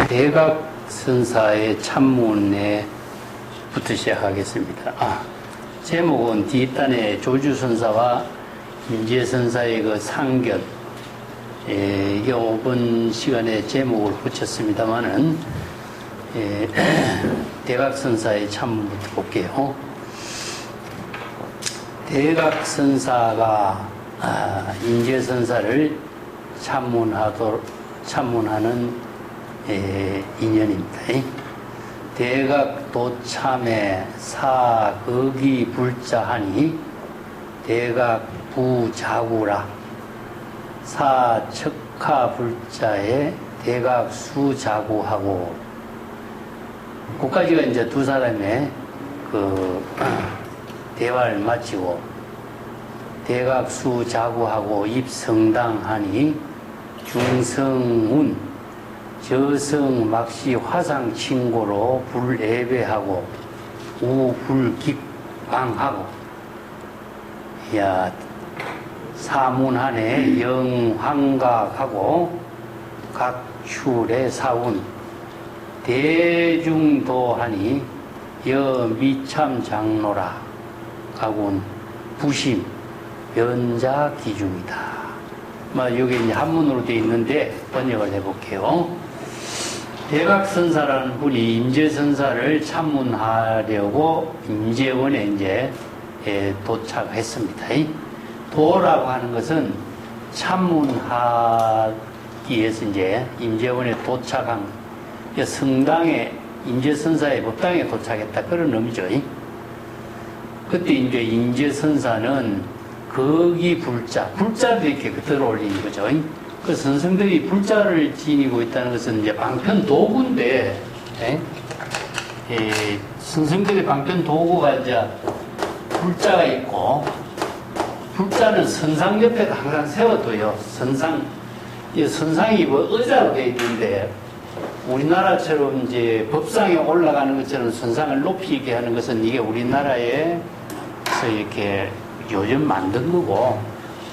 대각선사의 참문회부터 시작하겠습니다. 제목은 뒷단에 조주선사와 임재선사의 그 상견, 이번 시간에 제목을 붙였습니다만은, 대각선사의 참문부터 볼게요. 대각선사가 임재선사를 참문하는 인연입니다. 대각도참에 사극이 불자하니 대각부자구라. 사척하불자에 대각수자구하고, 그까지가 이제 두 사람의 대화를 마치고 대각수자구하고 입성당하니 중성운 저성막시 화상친고로 불예배하고 우불깃방하고, 사문하네 영황각하고 각출의 사운 대중도하니 여미참장로라 가군 부심 변자기중이다. 여기 이제 한문으로 되어 있는데 번역을 해볼게요. 대각선사라는 분이 임재선사를 참문하려고 임재원에 이제 도착했습니다. 도라고 하는 것은 참문하기 위해서 이제 임재원에 도착한, 성당에, 임재선사의 법당에 도착했다, 그런 의미죠. 그때 이제 임재선사는 거기 불자도 이렇게 들어 올리는 거죠. 그 선생들이 불자를 지니고 있다는 것은 이제 방편 도구인데, 선생들의 방편 도구가 이제 불자가 있고, 불자는 선상 옆에 항상 세워둬요. 선상이 의자로 되어 있는데, 우리나라처럼 이제 법상에 올라가는 것처럼 선상을 높이 있게 하는 것은 이게 우리나라에서 이렇게 요즘 만든 거고,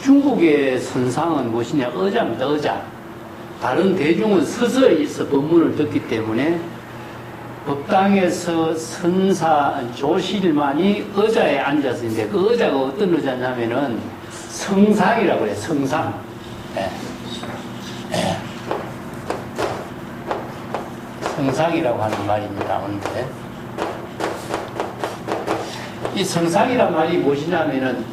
중국의 선상은 무엇이냐? 의자입니다, 의자. 다른 대중은 서서 있어 법문을 듣기 때문에 법당에서 선사, 조실만이 의자에 앉아서 있는데, 그 의자가 어떤 의자냐면은 성상이라고 그래요, 성상. 성상이라고 하는 말입니다, 나오는데. 이 성상이란 말이 무엇이냐면은,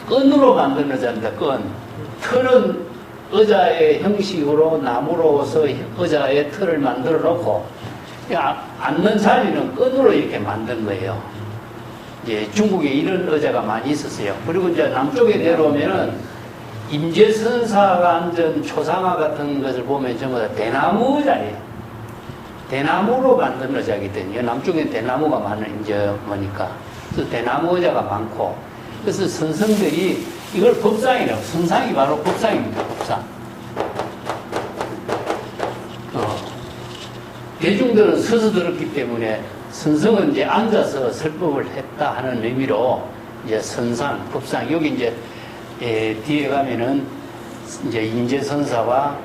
끈으로 만든 의자입니다, 끈. 틀은 의자의 형식으로 나무로서 의자의 틀을 만들어 놓고, 앉는 자리는 끈으로 이렇게 만든 거예요. 이제 중국에 이런 의자가 많이 있었어요. 그리고 이제 남쪽에 내려오면은, 임재선사가 앉은 초상화 같은 것을 보면 전부 다 대나무 의자예요. 대나무로 만든 의자거든요. 남쪽에 대나무가 많은, 뭐니까. 그래서 대나무 의자가 많고, 그래서 선성들이 이걸 법상이라고, 선상이 바로 법상입니다, 법상. 대중들은 서서 들었기 때문에 선성은 이제 앉아서 설법을 했다 하는 의미로 이제 선상, 법상, 여기 이제 뒤에 가면은 이제 임재선사와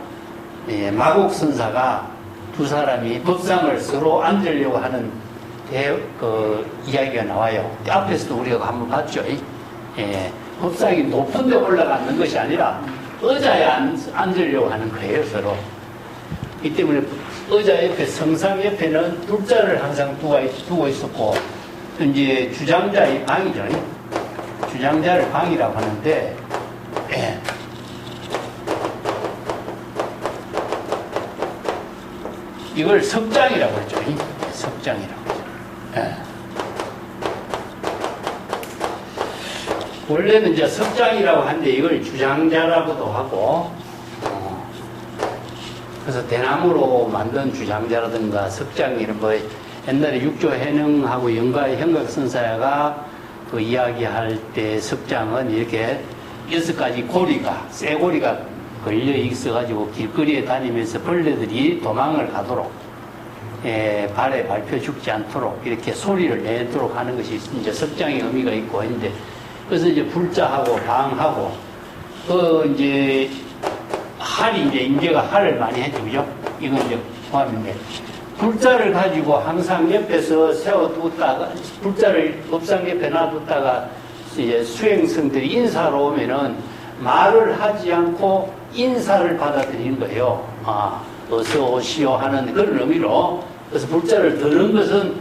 마곡선사가 두 사람이 법상을 서로 앉으려고 하는 이야기가 나와요. 앞에서도 우리가 한번 봤죠. 법상이 높은 데 올라가는 것이 아니라 의자에 앉으려고 하는 거예요, 서로. 이 때문에 의자 옆에, 성상 옆에는 불자를 항상 두고 있었고, 이제 주장자의 방이죠. 주장자를 방이라고 하는데, 이걸 석장이라고 했죠. 석장이라고 했죠. 원래는 이제 석장이라고 하는데 이걸 주장자라고도 하고, 그래서 대나무로 만든 주장자라든가 석장 이런 옛날에 육조해능하고 현각선사가 그 이야기할 때 석장은 이렇게 6가지 고리가, 쇠고리가 걸려 있어가지고 길거리에 다니면서 벌레들이 도망을 가도록, 발에 밟혀 죽지 않도록 이렇게 소리를 내도록 하는 것이 이제 석장의 의미가 있고 있는데, 그래서 이제 불자하고 방하고, 이제 할이 이제 임재가 할을 많이 해주죠. 이건 이제 포함인데. 불자를 가지고 항상 옆에서 세워두다가, 불자를 법상 옆에 놔뒀다가 이제 수행성들이 인사로 오면은 말을 하지 않고 인사를 받아들이는 거예요. 아, 어서 오시오 하는 그런 의미로. 그래서 불자를 드는 것은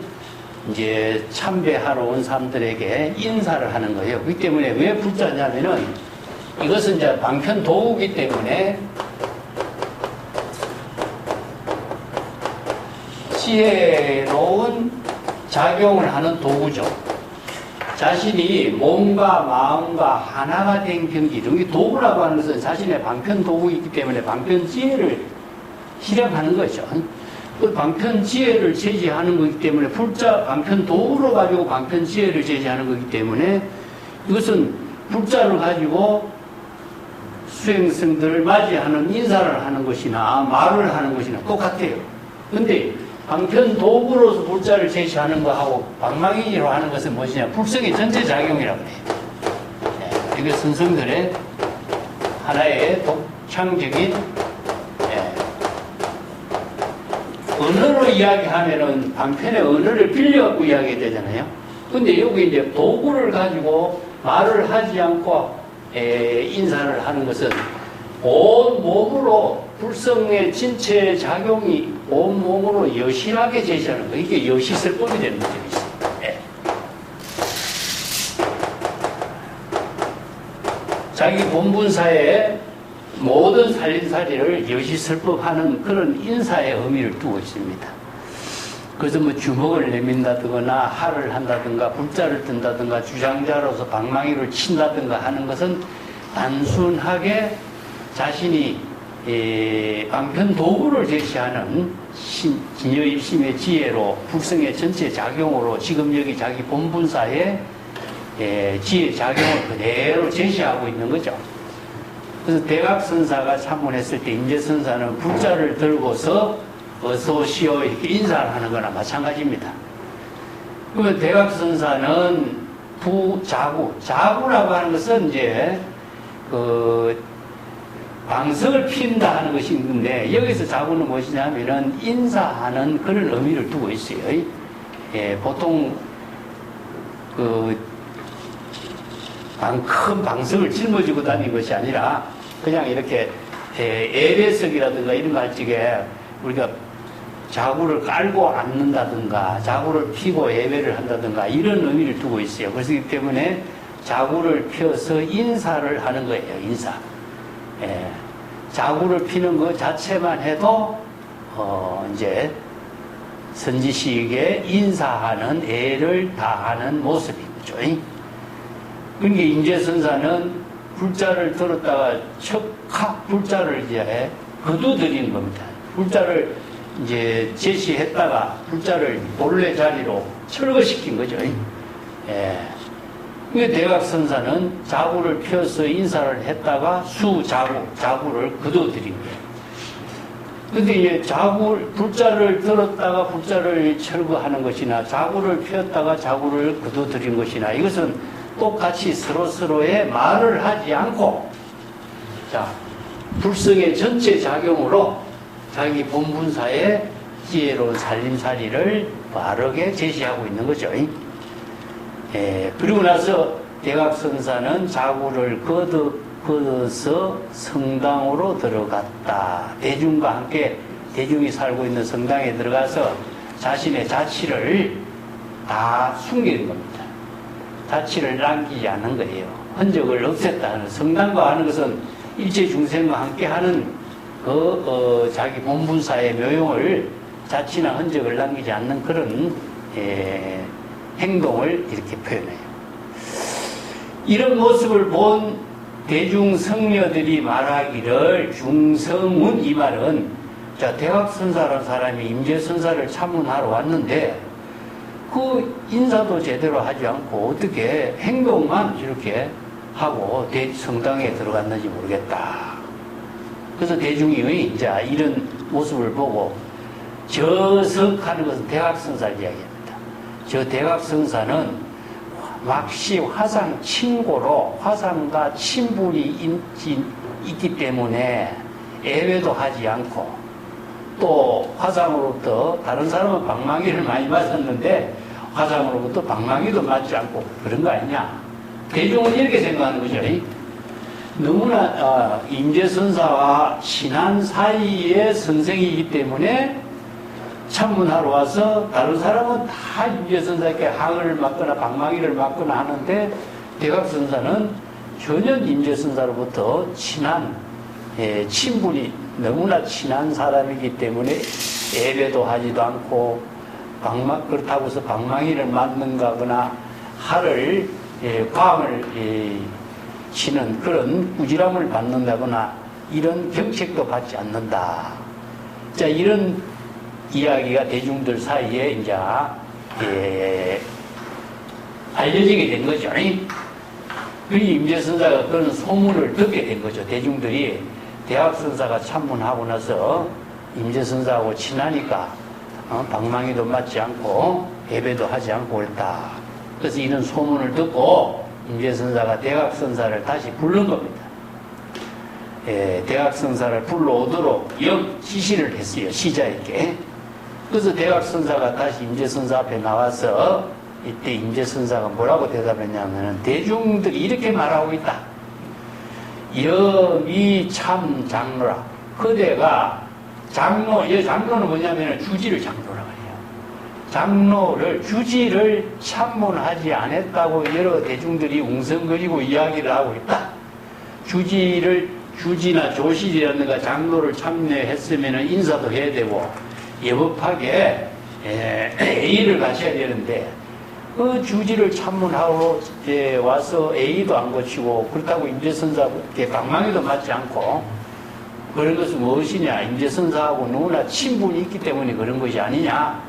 이제 참배하러 온 사람들에게 인사를 하는 거예요. 그렇기 때문에 왜 불자냐면은 이것은 이제 방편 도구이기 때문에 지혜로운 작용을 하는 도구죠. 자신이 몸과 마음과 하나가 된 경지, 여기 도구라고 하는 것은 자신의 방편 도구이기 때문에 방편 지혜를 실행하는 거죠. 그 방편 지혜를 제시하는 거기 때문에 불자 방편 도구로 가지고 방편 지혜를 제시하는 거기 때문에 이것은 불자를 가지고 수행성들을 맞이하는 인사를 하는 것이나 말을 하는 것이나 똑같아요. 근데 방편 도구로서 불자를 제시하는 것하고 방망이로 하는 것은 무엇이냐? 불성의 전체 작용이라고 해요. 네, 이게 선성들의 하나의 독창적인 언어로 이야기하면은 방편의 언어를 빌려갖고 이야기해야 되잖아요. 근데 여기 이제 도구를 가지고 말을 하지 않고 인사를 하는 것은 온 몸으로 불성의 진체 작용이 온 몸으로 여실하게 제시하는 거예요. 이게 여시설법이 되는 거죠. 네. 자기 본분사에 모든 살림살이를 여시설법하는 그런 인사의 의미를 두고 있습니다. 그래서 뭐 주먹을 내민다든가 할을 한다든가 불자를 든다든가 주장자로서 방망이를 친다든가 하는 것은 단순하게 자신이 방편 도구를 제시하는 진여일심의 지혜로 불성의 전체 작용으로 지금 여기 자기 본분사의 지혜 작용을 그대로 제시하고 있는 거죠. 그래서 대각선사가 참문했을 때 임재선사는 불자를 들고서 어서 오시오 이렇게 인사를 하는 거나 마찬가지입니다. 그러면 대각선사는 자구라고 하는 것은 이제 방석을 핀다 하는 것이 있는데 여기서 자구는 무엇이냐면은 인사하는 그런 의미를 두고 있어요. 보통 큰 방석을 짊어지고 다니는 것이 아니라 그냥 이렇게 예배석이라든가 이런 거 할 적에 우리가 자구를 깔고 앉는다든가 자구를 피고 예배를 한다든가 이런 의미를 두고 있어요. 그렇기 때문에 자구를 펴서 인사를 하는 거예요. 인사. 자구를 피는 것 자체만 해도 이제 선지식에 인사하는 애를 다하는 모습인 거죠. 그러니까 임재선사는 불자를 들었다가 척학 불자를 이제 거두드리는 겁니다. 불자를 이제 제시했다가 불자를 본래 자리로 철거시킨 거죠. 그러니까 대각선사는 자구를 펴서 인사를 했다가 자구를 거두드린 거예요. 근데 이제 불자를 들었다가 불자를 철거하는 것이나 자구를 폈다가 자구를 거두드린 것이나 이것은 똑같이 서로서로의 말을 하지 않고 불성의 전체 작용으로 자기 본분사의 지혜로운 살림살이를 바르게 제시하고 있는 거죠. 그리고 나서 대각선사는 자구를 걷어서 성당으로 들어갔다. 대중과 함께 대중이 살고 있는 성당에 들어가서 자신의 자취를 다 숨기는 겁니다. 자취를 남기지 않는 거예요. 흔적을 없앴다 하는 성당과 하는 것은 일체 중생과 함께 하는 자기 본분사의 묘용을 자취나 흔적을 남기지 않는 그런 행동을 이렇게 표현해요. 이런 모습을 본 대중 성녀들이 말하기를 중성문 이 말은 대각선사라는 사람이 임재선사를 참문하러 왔는데 그 인사도 제대로 하지 않고 어떻게 행동만 이렇게 하고 성당에 들어갔는지 모르겠다. 그래서 대중이 이제 이런 모습을 보고 저석하는 것은 대각선사를 이야기합니다. 저 대각선사는 막시 화상 친고로 화상과 친분이 있기 때문에 예외도 하지 않고 또 화상으로부터 다른 사람은 방망이를 많이 맞았는데 화상으로부터 방망이도 맞지 않고 그런 거 아니냐. 대중은 이렇게 생각하는 거죠. 너무나 임재선사와 친한 사이의 선생이기 때문에 참문하러 와서 다른 사람은 다 임재선사에게 항을 맞거나 방망이를 맞거나 하는데 대각선사는 전혀 임재선사로부터 친한 친분이 너무나 친한 사람이기 때문에 예배도 하지도 않고 그렇다고 해서 방망이를 맞는가거나 할을 광을 치는 그런 꾸지람을 받는다거나 이런 경책도 받지 않는다. 자, 이런 이야기가 대중들 사이에 이제 알려지게 된 거죠. 그리고 임재선사가 그런 소문을 듣게 된 거죠. 대중들이 대학선사가 참문하고 나서 임재선사하고 친하니까 방망이도 맞지 않고 예배도 하지 않고 그랬다. 그래서 이런 소문을 듣고 임재선사가 대각선사를 다시 부른 겁니다. 대각선사를 불러오도록 지시를 했어요. 시자에게. 그래서 대각선사가 다시 임재선사 앞에 나와서 이때 임재선사가 뭐라고 대답했냐면 대중들이 이렇게 말하고 있다. 여미 참 장로라. 그대가 장로는 뭐냐면 주지를 장로라고 해요. 장로를 주지를 참문하지 않았다고 여러 대중들이 웅성거리고 이야기를 하고 있다. 주지나 조실이라든가 장로를 참여했으면 인사도 해야 되고 예법하게 A를 갖춰야 되는데 그 주지를 참문하고 와서 A도 안 고치고 그렇다고 임재선사께 방망이도 맞지 않고 그런 것은 무엇이냐. 임재선사하고 너무나 친분이 있기 때문에 그런 것이 아니냐.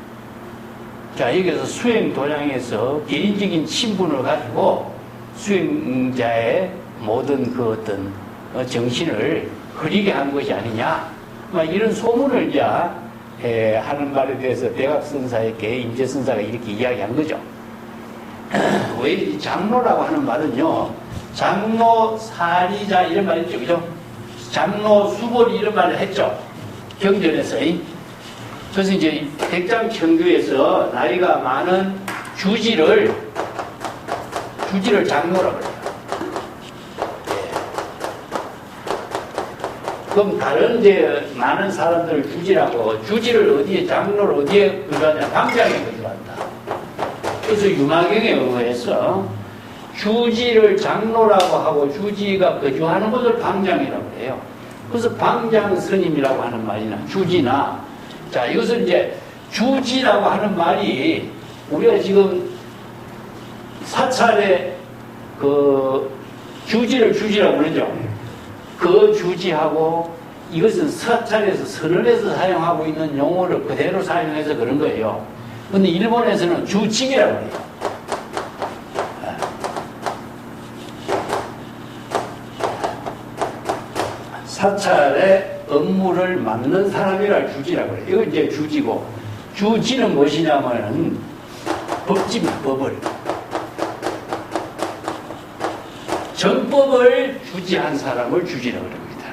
자, 여기서 수행도량에서 개인적인 친분을 가지고 수행자의 모든 그 어떤 정신을 흐리게 한 것이 아니냐. 이런 소문을 이제 하는 말에 대해서 대각선사에게 임재선사가 이렇게 이야기한 거죠. 왜 장로라고 하는 말은요, 장로 사리자 이런 말 있죠, 그죠? 장로 수보리 이런 말을 했죠, 경전에서. 그래서 이제 백장청교에서 나이가 많은 주지를 장로라고 해요. 그럼 다른 이제 많은 사람들을 주지를 어디에, 장로를 어디에 거주하냐? 방장에 거주한다. 그래서 유마경에 의해서 주지를 장로라고 하고 주지가 거주하는 곳을 방장이라고 해요. 그래서 방장 스님이라고 하는 말이나 주지나, 자, 이것을 이제 주지라고 하는 말이 우리가 지금 사찰에 그 주지를 주지라고 그러죠. 그 주지하고 이것은 사찰에서 선언에서 사용하고 있는 용어를 그대로 사용해서 그런 거예요. 근데 일본에서는 주직이라고 해요. 사찰의 업무를 맡는 사람이라 주지라고 해요. 이거 이제 주지고, 주지는 무엇이냐면은 법집입니다. 법을. 정법을 주지한 사람을 주지라고 합니다.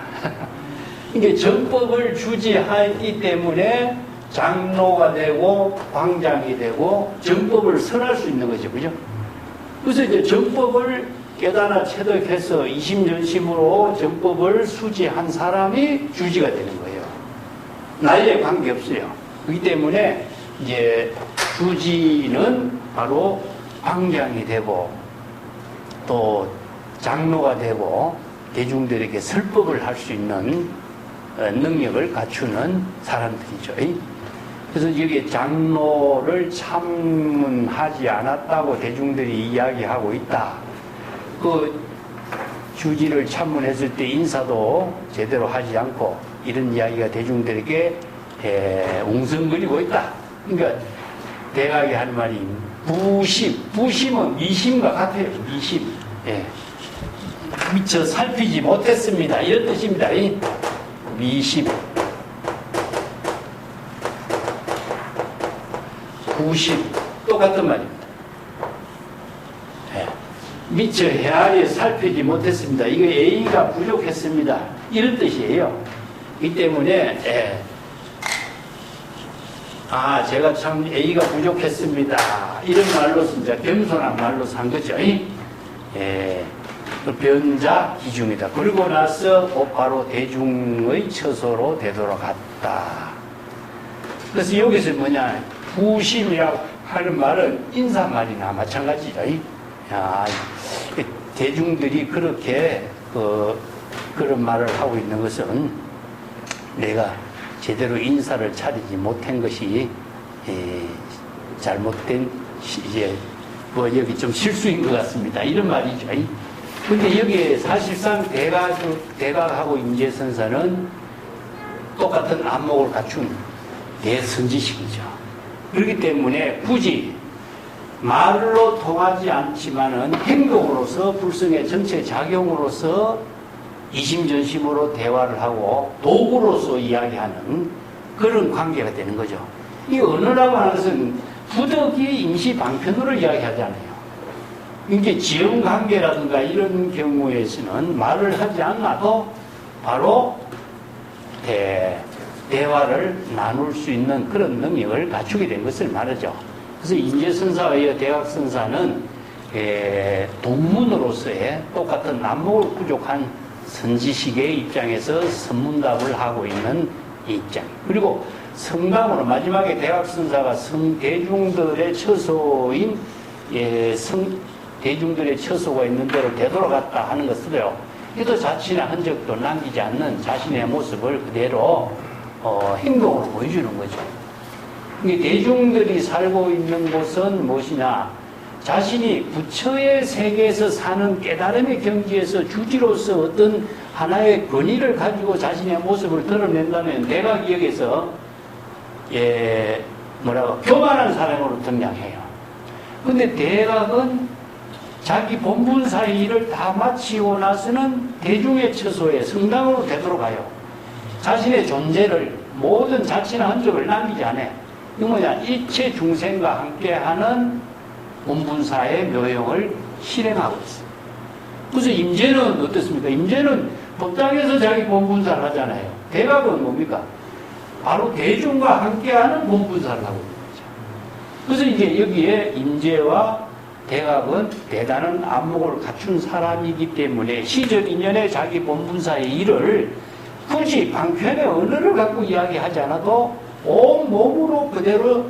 이게 정법을 주지하기 때문에 장로가 되고 방장이 되고 정법을 선할 수 있는 거죠. 그죠? 그래서 이제 정법을 깨달아 체득해서 이심전심으로 정법을 수지한 사람이 주지가 되는 거예요. 나이에 관계없어요. 그렇기 때문에 이제 주지는 바로 방장이 되고 또 장로가 되고 대중들에게 설법을 할 수 있는 능력을 갖추는 사람들이죠. 그래서 여기 장로를 참문하지 않았다고 대중들이 이야기하고 있다. 그 주지를 참문했을 때 인사도 제대로 하지 않고 이런 이야기가 대중들에게 웅성거리고 있다. 그러니까 대각이 하는 말이 부심은 미심과 같아요. 미심. 미처 살피지 못했습니다. 이런 뜻입니다. 미심. 부심. 똑같은 말입니다. 미처 헤아려 살피지 못했습니다. 이거 A가 부족했습니다. 이런 뜻이에요. 이 때문에 제가 참 A가 부족했습니다. 이런 말로 진짜 겸손한 말로 산 거죠. 변자 기중이다. 그리고 나서 바로 대중의 처소로 되돌아갔다. 그래서 여기서 뭐냐, 부심이라고 하는 말은 인사말이나 마찬가지죠. 대중들이 그렇게 그런 말을 하고 있는 것은 내가 제대로 인사를 차리지 못한 것이 잘못된 이제 여기 좀 실수인 것 같습니다. 이런 말이죠. 근데 여기에 사실상 대각하고 임재선사는 똑같은 안목을 갖춘 대선지식이죠. 그렇기 때문에 굳이 말로 통하지 않지만은 행동으로서 불성의 전체 작용으로서 이심전심으로 대화를 하고 도구로서 이야기하는 그런 관계가 되는 거죠. 이 언어라고 하는 것은 부득이 임시 방편으로 이야기하잖아요. 이게 지형관계라든가 이런 경우에서는 말을 하지 않아도 바로 대화를 나눌 수 있는 그런 능력을 갖추게 된 것을 말하죠. 그래서 임재선사와 대각선사는 동문으로서의 똑같은 안목을 부족한 선지식의 입장에서 선문답을 하고 있는 입장. 그리고 성감으로 마지막에 대각선사가 대중들의 처소인 대중들의 처소가 있는 대로 되돌아갔다 하는 것으로요. 이도 자신의 흔적도 남기지 않는 자신의 모습을 그대로 행동으로 보여주는 거죠. 대중들이 살고 있는 곳은 무엇이냐? 자신이 부처의 세계에서 사는 깨달음의 경지에서 주지로서 어떤 하나의 권위를 가지고 자신의 모습을 드러낸다면 대각이 여기서 교만한 사람으로 등장해요. 근데 대각은 자기 본분사의 일을 다 마치고 나서는 대중의 처소에 성당으로 되돌아가요. 자신의 존재를 모든 자신의 흔적을 남기지 않아요. 이거 뭐냐? 일체 중생과 함께하는 본분사의 묘용을 실행하고 있어요. 그래서 임재는 어떻습니까? 임재는 법당에서 자기 본분사를 하잖아요. 대각은 뭡니까? 바로 대중과 함께하는 본분사를 하고 있는 거죠. 그래서 이제 여기에 임재와 대각은 대단한 안목을 갖춘 사람이기 때문에 시절 인연의 자기 본분사의 일을 굳이 방편의 언어를 갖고 이야기하지 않아도 온 몸으로 그대로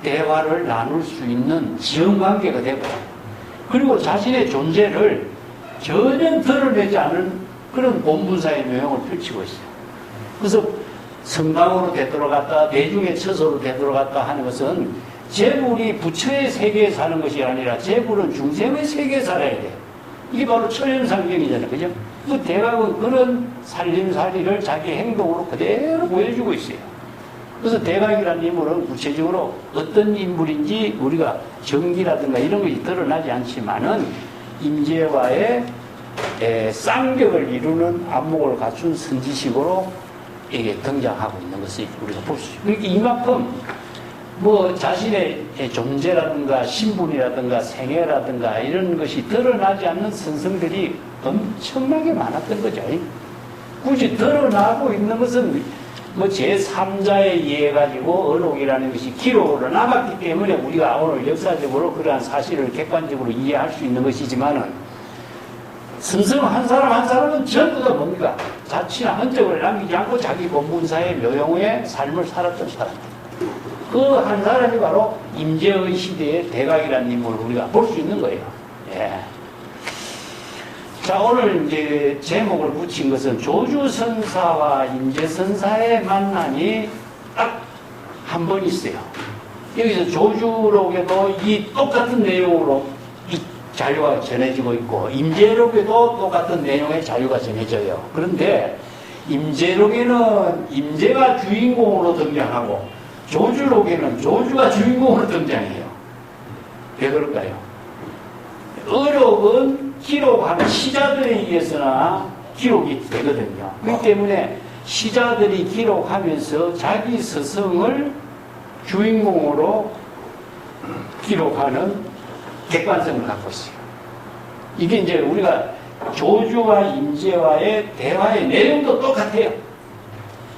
대화를 나눌 수 있는 지형관계가 되고, 그리고 자신의 존재를 전혀 드러내지 않은 그런 본분사의 묘용을 펼치고 있어요. 그래서 성당으로 되돌아갔다, 대중의 처소로 되돌아갔다 하는 것은 재불이 부처의 세계에 사는 것이 아니라 재불은 중생의 세계에 살아야 돼요. 이게 바로 초연상경이잖아요. 그죠? 그 대각은 그런 살림살이를 자기 행동으로 그대로 보여주고 있어요. 그래서 대각이라는 인물은 구체적으로 어떤 인물인지 우리가 정기라든가 이런 것이 드러나지 않지만은 임재와의 쌍벽을 이루는 안목을 갖춘 선지식으로 이게 등장하고 있는 것을 우리가 볼 수 있어요. 그러니까 이만큼 자신의 존재라든가 신분이라든가 생애라든가 이런 것이 드러나지 않는 선성들이 엄청나게 많았던 거죠. 굳이 드러나고 있는 것은 제3자에 의해 가지고 언옥이라는 것이 기록으로 남았기 때문에 우리가 오늘 역사적으로 그러한 사실을 객관적으로 이해할 수 있는 것이지만은 선성 한 사람 한 사람은 전부 다 뭡니까? 자취나 흔적을 남기지 않고 자기 본분사의 묘용의 삶을 살았던 사람들. 그 한 사람이 바로 임재의 시대의 대각이라는 인물을 우리가 볼 수 있는 거예요. 자, 오늘 이제 제목을 붙인 것은 조주선사와 임재선사의 만남이 딱 한 번 있어요. 여기서 조주록에도 이 똑같은 내용으로 이 자료가 전해지고 있고, 임재록에도 똑같은 내용의 자료가 전해져요. 그런데 임재록에는 임재가 주인공으로 등장하고, 조주록에는 조주가 주인공으로 등장해요. 왜 그럴까요? 어록은 기록하는 시자들에 의해서나 기록이 되거든요. 그렇기 때문에 시자들이 기록하면서 자기 스승을 주인공으로 기록하는 객관성을 갖고 있어요. 이게 이제 우리가 조주와 임재와의 대화의 내용도 똑같아요.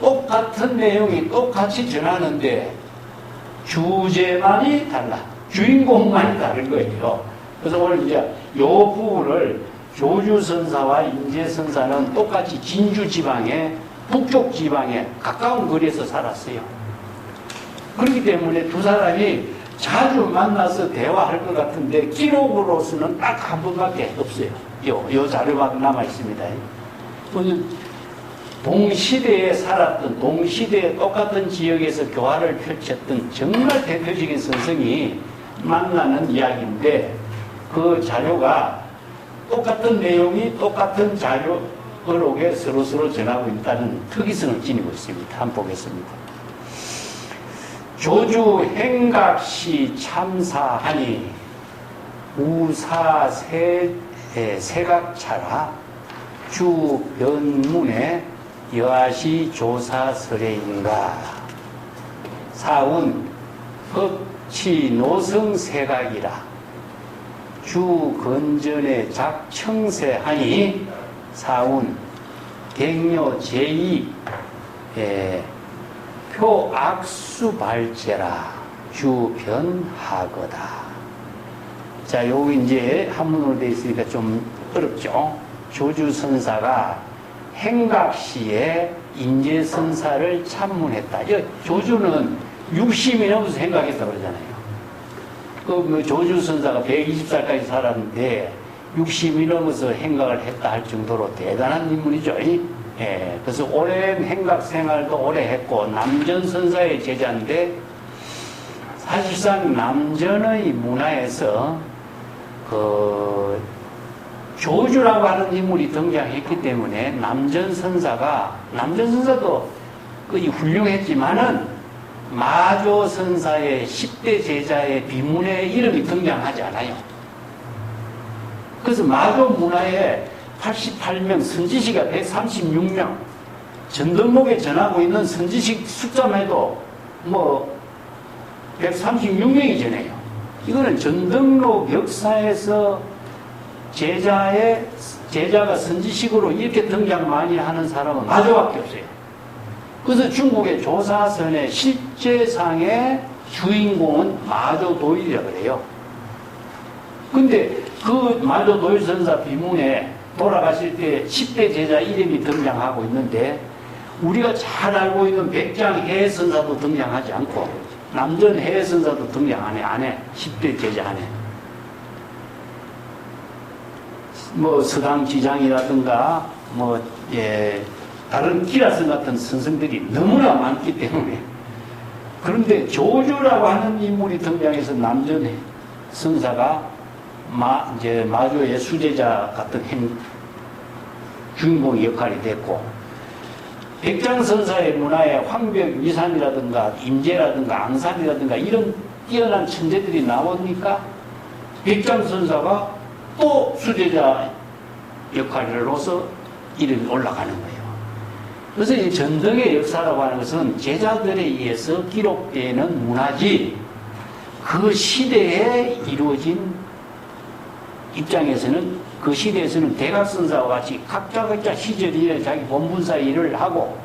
똑같은 내용이 똑같이 전하는데 주제만이 달라. 주인공만이 다른 거예요. 그래서 오늘 이제 이 부분을 조주선사와 임재선사는 똑같이 진주지방에 북쪽 지방에 가까운 거리에서 살았어요. 그렇기 때문에 두 사람이 자주 만나서 대화할 것 같은데 기록으로서는 딱 한 번밖에 없어요. 요 자료가 남아 있습니다. 동시대에 살았던, 동시대에 똑같은 지역에서 교화를 펼쳤던 정말 대표적인 선생이 만나는 이야기인데 그 자료가 똑같은 내용이 똑같은 자료록에 서로 전하고 있다는 특이성을 지니고 있습니다. 한번 보겠습니다. 조주 행각시 참사하니 우사 세각차라 주 변문에 여하시 조사설에인가 사운 흑치 노성세각이라 주 건전에 작청세하니 사운 갱요 제2 표악수발제라 주변하거다. 자, 여기 이제 한문으로 되어 있으니까 좀 어렵죠. 조주선사가 행각시에 임재선사를 참문했다. 조주는 60이 넘어서 행각했다고 그러잖아요. 그 조주선사가 120살까지 살았는데 60이 넘어서 행각을 했다 할 정도로 대단한 인물이죠. 예, 그래서 오랜 행각 생활도 오래 했고 남전선사의 제자인데 사실상 남전의 문화에서 그 조주라고 하는 인물이 등장했기 때문에 남전선사도 거의 훌륭했지만은 마조선사의 10대 제자의 비문의 이름이 등장하지 않아요. 그래서 마조 문화에 88명, 선지식이 136명, 전등록에 전하고 있는 선지식 숫자만 해도 136명이 전해요. 이거는 전등록 역사에서 제자가 선지식으로 이렇게 등장 많이 하는 사람은 마조밖에 없어요. 그래서 중국의 조사선의 실제상의 주인공은 마조도일이라고 그래요. 근데 그 마조도일선사 비문에 돌아가실 때 10대 제자 이름이 등장하고 있는데 우리가 잘 알고 있는 백장해선사도 등장하지 않고 남전해선사도 등장 안 해. 10대 제자 안에. 서당지장이라든가 다른 기라선 같은 선생들이 너무나 많기 때문에 그런데 조주라고 하는 인물이 등장해서 남전선사가 이제 마조의 수제자 같은 주인공 역할이 됐고 백장선사의 문화에 황벽, 위산이라든가 임재라든가 앙산이라든가 이런 뛰어난 천재들이 나오니까 백장선사가 또 수제자 역할로서 이름이 올라가는 거예요. 그래서 이 전등의 역사라고 하는 것은 제자들에 의해서 기록되는 문화지 그 시대에 이루어진 입장에서는 그 시대에서는 대각선사와 같이 각자 시절에 자기 본분사 일을 하고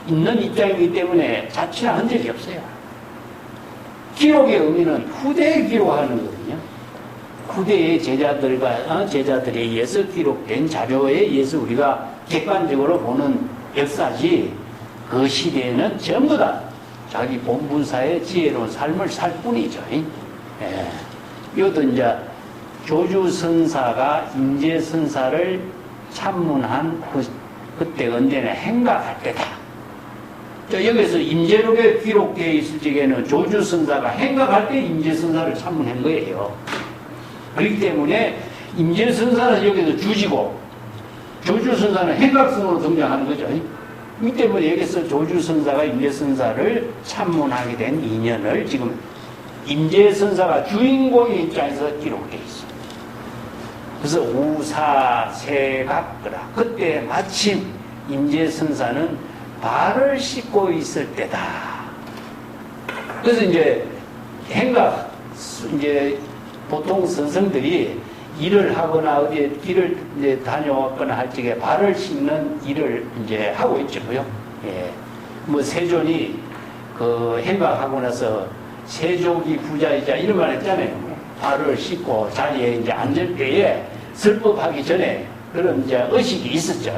있는 입장이기 때문에 자취한 흔적이 없어요. 기록의 의미는 후대에 기록하는 거거든요. 후대의 제자들에 의해서 기록된 자료에 의해서 우리가 객관적으로 보는 역사지 그 시대에는 전부 다 자기 본분사의 지혜로운 삶을 살 뿐이죠. 예. 이것도 이제 조주선사가 임재선사를 참문한 그때 언제나 행각할 때다. 여기서 임재록에 기록되어 있을 적에는 조주선사가 행각할 때 임재선사를 참문한 거예요. 그렇기 때문에 임재선사는 여기서 주지고 조주선사는 행각성으로 등장하는 거죠. 이 때문에 여기서 조주선사가 임재선사를 참문하게 된 인연을 지금 임재선사가 주인공의 입장에서 기록되어 있습니다. 그래서 우사세각거라. 그때 마침 임재선사는 발을 씻고 있을 때다. 그래서 이제 보통 선생들이 일을 하거나 어디에 길을 이제 다녀왔거나 할 적에 발을 씻는 일을 이제 하고 있죠. 예. 뭐 세존이 그 해방하고 나서 세족이 부자이자 이런 말 했잖아요. 발을 씻고 자리에 이제 앉을 때에 설법하기 전에 그런 이제 의식이 있었죠.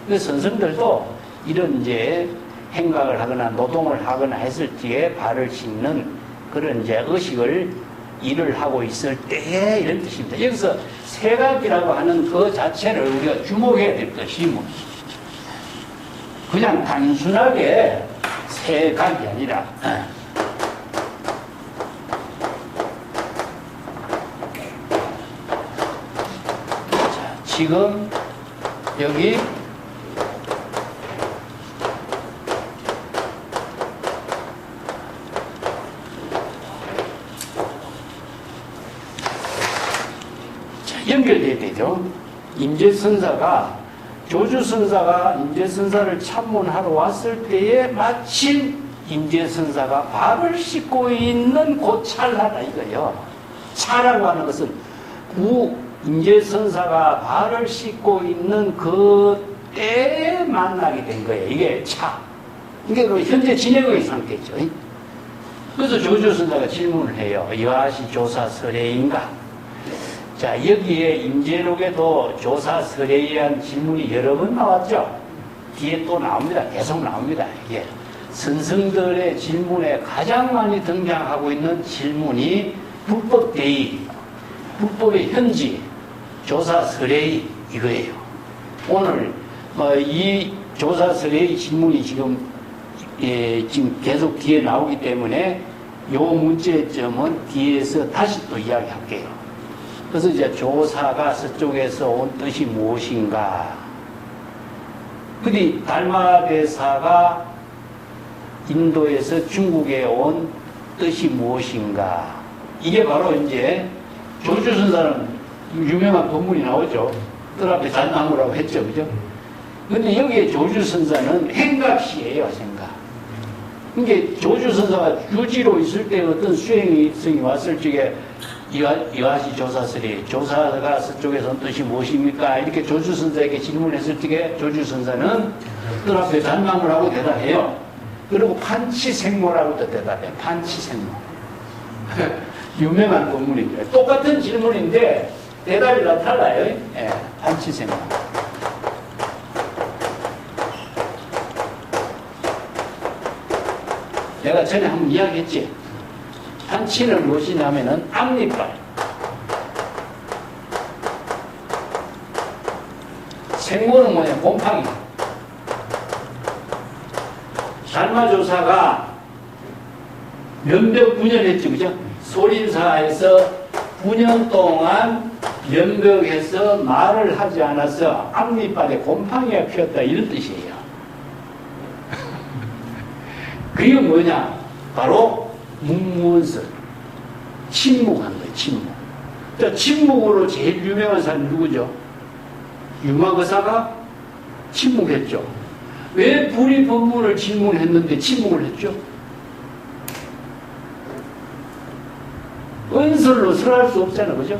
그 선생들도 이런 이제 행각을 하거나 노동을 하거나 했을 때에 발을 씻는 그런 이제 의식을 일을 하고 있을 때에 이런 뜻입니다. 여기서 세각이라고 하는 그 자체를 우리가 주목해야 될 것이 뭐 그냥 단순하게 세각이 아니라 자, 지금 여기 연결돼야 되죠. 임재선사가 조주선사가 임재선사를 참문하러 왔을 때에 마침 임재선사가 발을 씻고 있는 그 찰나다 이거예요. 차라고 하는 것은 임재선사가 발을 씻고 있는 그 때에 만나게 된 거예요. 이게 차. 이게 그 현재 진행의 상태죠. 그래서 조주선사가 질문을 해요. 이와시 조사 설례인가? 자, 여기에 임재록에도 조사 설례에 대한 질문이 여러 번 나왔죠. 뒤에 또 나옵니다. 계속 나옵니다. 이게 선성들의 질문에 가장 많이 등장하고 있는 질문이 불법 대의, 불법의 현지, 조사 설례 이거예요. 오늘 이 조사 설례의 질문이 지금 계속 뒤에 나오기 때문에 요 문제점은 뒤에서 다시 또 이야기할게요. 그래서 이제 조사가 서쪽에서 온 뜻이 무엇인가? 근데 달마대사가 인도에서 중국에 온 뜻이 무엇인가? 이게 바로 이제 조주선사는 유명한 본문이 나오죠. 뜰 앞에 잣나무라고 했죠. 그죠? 근데 여기에 조주선사는 행각시예요, 생각. 이게 조주선사가 유지로 있을 때 어떤 수행성이 왔을 적에 이와시 조사설이 조사가 서쪽에서 온 뜻이 무엇입니까? 이렇게 조주선사에게 질문했을 적에 조주선사는 뜰 앞에 잣나무라고 대답해요. 그리고 판치생모라고도 대답해요. 판치생모. 유명한 본문인데 똑같은 질문인데 대답이 다 달라요. 예, 판치생모. 내가 전에 한번 이야기했지. 판치는 무엇이냐면은 앞니빨. 생모는 뭐냐? 곰팡이. 달마조사가 면벽 9년 했죠. 그죠? 소림사에서 9년 동안 면벽해서 말을 하지 않아서 앞니빨에 곰팡이가 피었다. 이런 뜻이에요. 그게 뭐냐? 바로 문무원설. 침묵한 거예요. 침묵. 자, 침묵으로 제일 유명한 사람이 누구죠? 유마거사가 침묵했죠. 왜 불이 법문을 질문했는데 침묵을 했죠? 은설로 설할 수 없잖아. 그죠?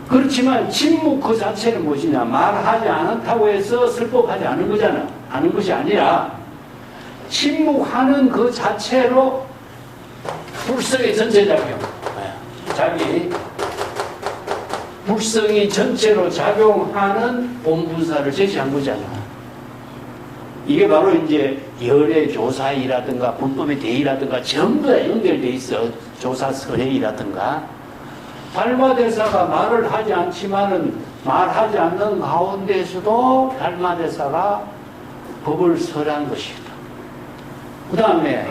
그렇지만 침묵 그 자체는 무엇이냐? 말하지 않았다고 해서 설법하지 않은 거잖아. 않은 것이 아니라 침묵하는 그 자체로 불성의 전체작용. 자기 불성이 전체로 작용하는 본분사를 제시한 거잖아. 이게 바로 이제 열의 조사이라든가 불법의 대의라든가 전부 다 연결돼 있어. 조사 설례이라든가. 달마대사가 말을 하지 않지만은 말하지 않는 가운데에서도 달마대사가 법을 설한 것이다. 그 다음에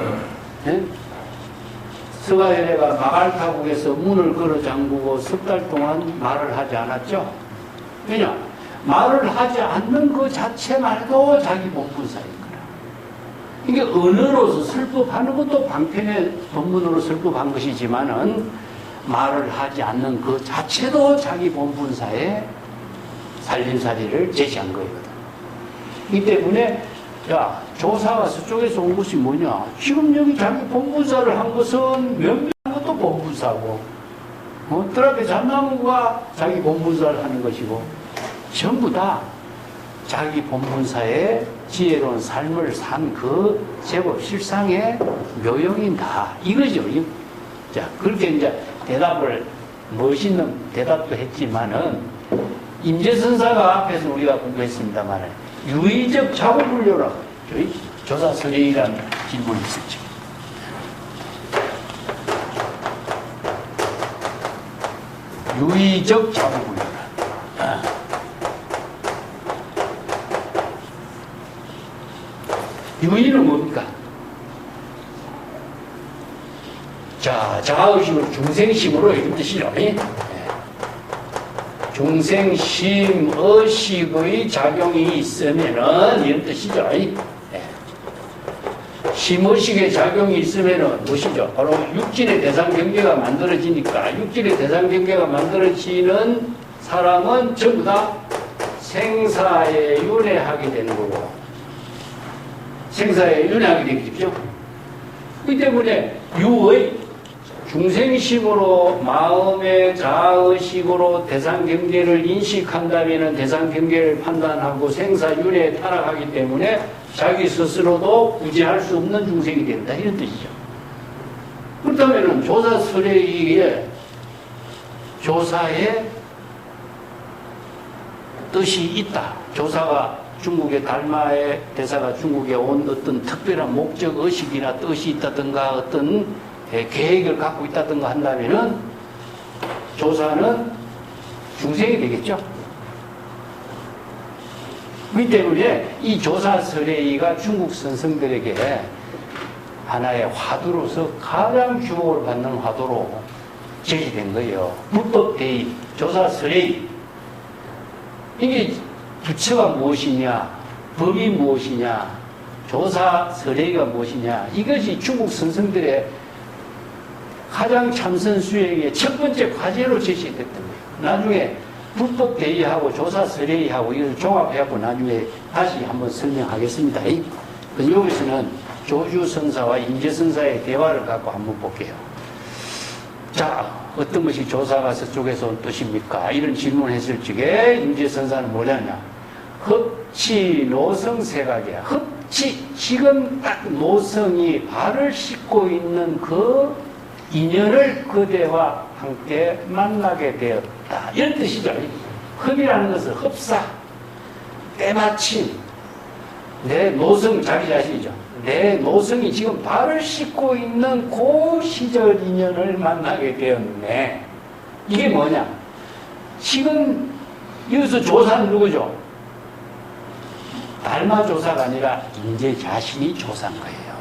서가현애가 마갈타국에서 문을 걸어 잠그고 석 달 동안 말을 하지 않았죠. 왜냐? 말을 하지 않는 그 자체만도 자기 본분사인 거라. 이게 언어로서 설법하는 것도 방편의 법문으로 설법한 것이지만은 말을 하지 않는 그 자체도 자기 본분사의 살림살이를 제시한 거거든. 이 때문에 야, 조사가 서쪽에서 온 것이 뭐냐? 지금 여기 자기 본분사를 한 것은 몇몇 것도 본분사고, 뜰 앞에 잣나무가 자기 본분사를 하는 것이고, 전부 다 자기 본분사에 지혜로운 삶을 산 그 제법 실상의 묘용이다. 이거죠. 자, 그렇게 이제 대답을, 멋있는 대답도 했지만은, 임재선사가 앞에서 우리가 공부했습니다만, 유의적 자고분류라, 조사설례이라는 질문이 있었죠. 유의적 자고분류라. 유의는 뭡니까? 자, 자아의식으로 중생심으로 이런 뜻이죠. 중생심, 의식의 작용이 있으면은 이런 뜻이죠. 심의식의 작용이 있으면은 무엇이죠? 바로 육질의 대상경계가 만들어지니까, 육질의 대상경계가 만들어지는 사람은 전부 다 생사에 윤회하게 되는 거고, 생사에 윤회하게 되겠죠. 그 때문에 유의, 중생심으로 마음의 자의식으로 대상경계를 인식한다면 대상경계를 판단하고 생사윤회에 타락하기 때문에 자기 스스로도 구제할 수 없는 중생이 된다, 이런 뜻이죠. 그렇다면 조사설례의 조사에 뜻이 있다. 조사가 중국의 달마의 대사가 중국에 온 어떤 특별한 목적 의식이나 뜻이 있다든가 어떤 계획을 갖고 있다든가 한다면은 조사는 중생이 되겠죠. 그렇기 때문에 이 조사설례가 중국 선성들에게 하나의 화두로서 가장 주목을 받는 화두로 제시된 거예요. 불법대의, 조사설례. 이게 부처가 무엇이냐, 법이 무엇이냐, 조사설례가 무엇이냐, 이것이 중국 선성들의 가장 참선 수행의 첫 번째 과제로 제시됐던 거예요. 나중에 불법 대의하고 조사 설례하고 이걸 종합해갖고 나중에 다시 한번 설명하겠습니다. 여기서는 조주선사와 임재선사의 대화를 갖고 한번 볼게요. 자, 어떤 것이 조사가 서쪽에서 온 뜻입니까? 이런 질문을 했을 적에 임재선사는 뭐냐냐? 흡치 노성세각이야. 흡치, 지금 딱 노성이 발을 씻고 있는 그 인연을 그대와 함께 만나게 되었다, 이런 뜻이죠. 흡이라는 것은 흡사, 때마침 내 노성, 자기 자신이죠. 내 노성이 지금 발을 씻고 있는 그 시절 인연을 만나게 되었네. 이게 뭐냐? 지금 여기서 조사는 누구죠? 달마 조사가 아니라 임재 자신이 조사인 거예요.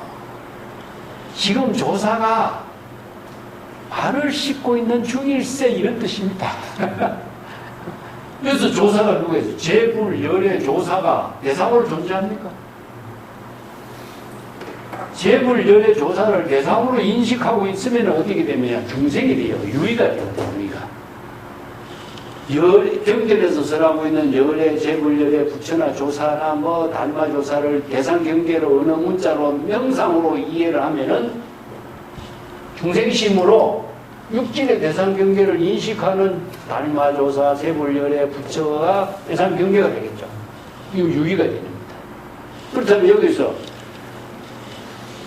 지금 조사가 발을 씻고 있는 중일세, 이런 뜻입니다. 그래서 조사가 누구예요? 재불열의 조사가 대상으로 존재합니까? 재불열의 조사를 대상으로 인식하고 있으면 어떻게 되면 중생이 돼요. 유의가 돼요. 유의가. 경전에서 설하고 있는 열의, 재불열의 부처나 조사나 뭐 달마 조사를 대상 경계로 어느 문자로 명상으로 이해를 하면은 중생심으로 육질의 대상 경계를 인식하는 달마 조사, 재불열의 부처가 대상 경계가 되겠죠. 이거 유의가 됩니다. 그렇다면 여기서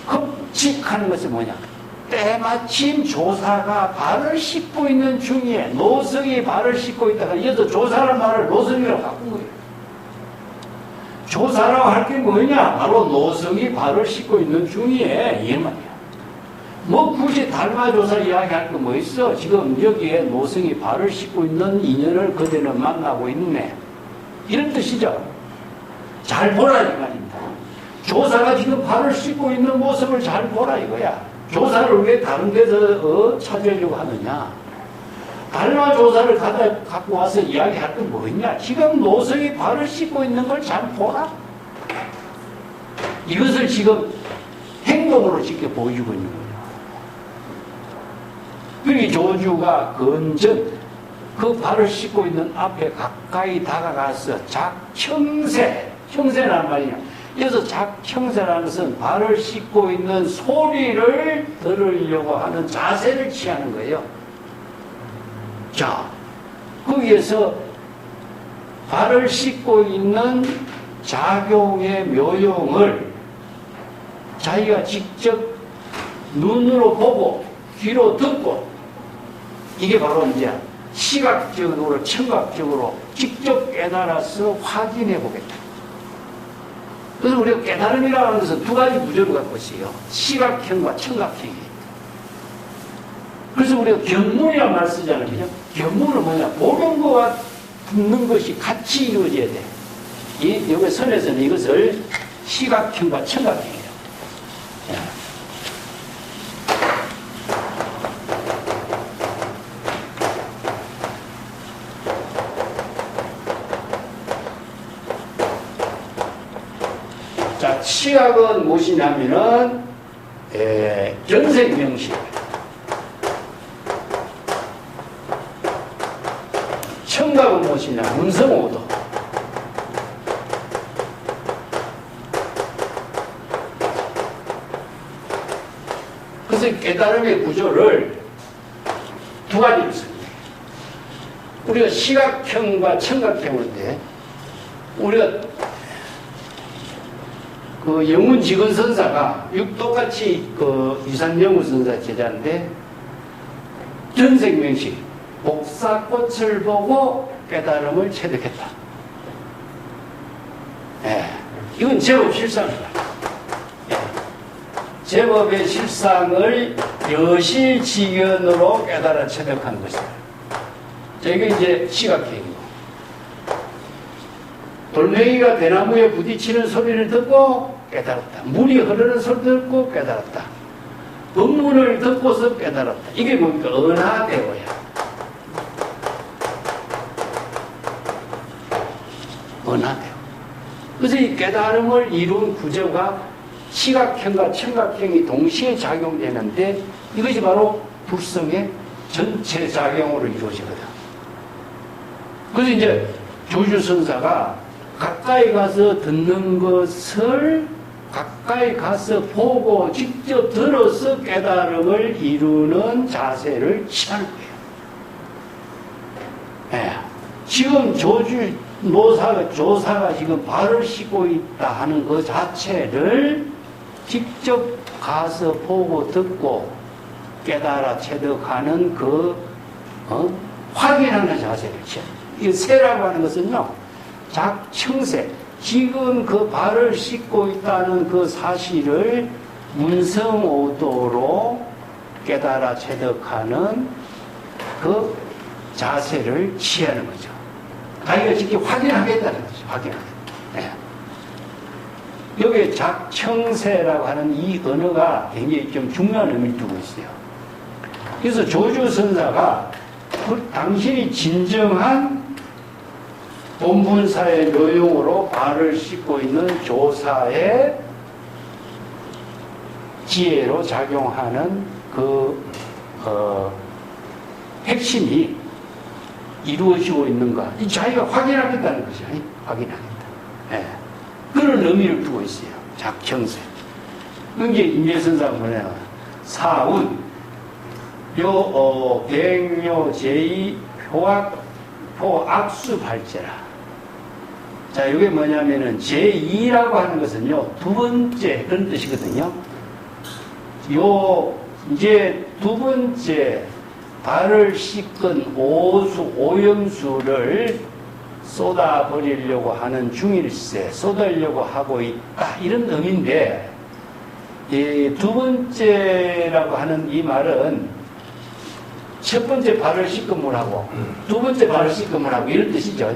흡직하는 것은 뭐냐? 때마침 조사가 발을 씻고 있는 중에 노성이 발을 씻고 있다가 이어서 조사라는 말을 노성이라고 바꾼 거예요. 조사라고 할 게 뭐냐? 바로 노성이 발을 씻고 있는 중에, 이 말이야. 뭐 굳이 달마조사 이야기할 거 뭐 있어? 지금 여기에 노성이 발을 씻고 있는 인연을 그대는 만나고 있네, 이런 뜻이죠. 잘 보라 이 말입니다. 조사가 지금 발을 씻고 있는 모습을 잘 보라 이거야. 조사를 왜 다른 데서 찾으려고 하느냐? 달마 조사를 갖고 와서 이야기할 건 뭐냐? 지금 노성이 발을 씻고 있는 걸 잘 보라. 이것을 지금 행동으로 직접 보여주고 있는 거예요. 그러니 조주가 건전, 그 발을 씻고 있는 앞에 가까이 다가가서 작청세, 청세란 말이냐? 그래서 작청세라는 것은 발을 씻고 있는 소리를 들으려고 하는 자세를 취하는 거예요. 자, 거기에서 발을 씻고 있는 작용의 묘용을 자기가 직접 눈으로 보고 귀로 듣고 이게 바로 이제 시각적으로 청각적으로 직접 깨달아서 확인해 보겠다. 그래서 우리가 깨달음이라고 하는 것은 두 가지 구조를 갖고 있어요. 시각형과 청각형이에요. 그래서 우리가 견문이라는 말 쓰잖아요. 그죠? 견문은 뭐냐? 보는 것과 듣는 것이 같이 이루어져야 돼. 여기 선에서는 이것을 시각형과 청각형이에요. 자, 시각은 무엇이냐면은, 견색명식. 청각은 무엇이냐? 문성오도. 그래서 깨달음의 구조를 두 가지로 씁니다. 우리가 시각형과 청각형인데, 우리가 그 영문직원선사가 똑같이 그 유산영문선사 제자인데, 견색명식, 복사꽃을 보고 깨달음을 체득했다. 예, 이건 제법 실상이다. 예, 제법의 실상을 여실지견으로 깨달아 체득한 것이다. 자, 이게 이제 시각형이고, 돌멩이가 대나무에 부딪히는 소리를 듣고 깨달았다. 물이 흐르는 소리를 듣고 깨달았다. 법문을 듣고서 깨달았다. 이게 뭡니까? 은하대오야. 은하대오. 그래서 이 깨달음을 이룬 구조가 시각형과 청각형이 동시에 작용되는데, 이것이 바로 불성의 전체 작용으로 이루어지거든. 그래서 이제 조주선사가 가까이 가서 듣는 것을 가까이 가서 보고 직접 들어서 깨달음을 이루는 자세를 취하는 거예요. 예. 지금 조사가 지금 발을 씻고 있다 하는 그 자체를 직접 가서 보고 듣고 깨달아 체득하는 확인하는 자세를 취해요. 이 세라고 하는 것은요, 작청세, 지금 그 발을 씻고 있다는 그 사실을 문성오도로 깨달아 체득하는 그 자세를 취하는 거죠. 자기가 직접 확인하겠다는 거죠. 확인하겠다. 네. 여기에 작청세라고 하는 이 언어가 굉장히 좀 중요한 의미를 두고 있어요. 그래서 조주선사가 당신이 진정한 본분사의 묘용으로 발을 씻고 있는 조사의 지혜로 작용하는 핵심이 이루어지고 있는가, 이 자기가 확인하겠다는 거죠. 확인하겠다. 예. 그런 의미를 두고 있어요. 작청세. 그게 임재선사가 뭐냐, 사운, 백요, 제의, 포악수 발제라. 자, 이게 뭐냐면은, 제2라고 하는 것은요, 두 번째, 그런 뜻이거든요. 이제 두 번째, 발을 씻은 오염수를 쏟아버리려고 하는 중일세, 쏟으려고 하고 있다. 이런 의미인데, 이 두 번째라고 하는 이 말은 첫 번째 발을 씻음을 두 번째 발을 씻음을 하고 이런 뜻이죠.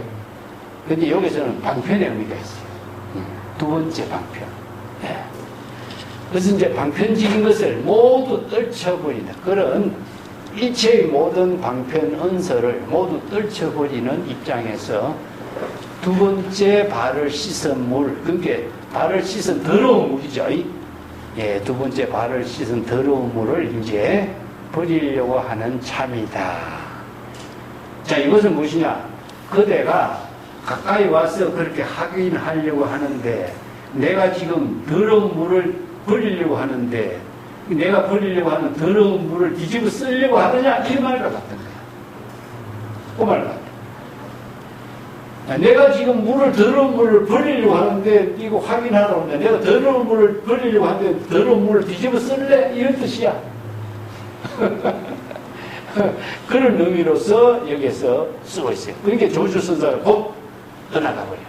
근데 여기서는 방편의 의미가 있어요. 두 번째 방편. 네. 그래서 이제 방편적인 것을 모두 떨쳐버린다. 그런 일체의 모든 방편 언서를 모두 떨쳐버리는 입장에서 두 번째 발을 씻은 물, 그게 발을 씻은 더러운 물이죠. 예, 두 번째 발을 씻은 더러운 물을 이제 버리려고 하는 참이다. 자, 이것은 무엇이냐? 그대가 가까이 와서 그렇게 확인하려고 하는데, 내가 지금 더러운 물을 버리려고 하는데, 내가 버리려고 하는 더러운 물을 뒤집어 쓰려고 하느냐? 이 말과 같은 거야. 그 말 같아. 내가 지금 더러운 물을 버리려고 하는데, 이거 확인하라고 하는데, 내가 더러운 물을 버리려고 하는데, 더러운 물을 뒤집어 쓸래? 이런 뜻이야. 그런 의미로서 여기에서 쓰고 있어요. 그러니까 조주선사가 곧 떠나가버려.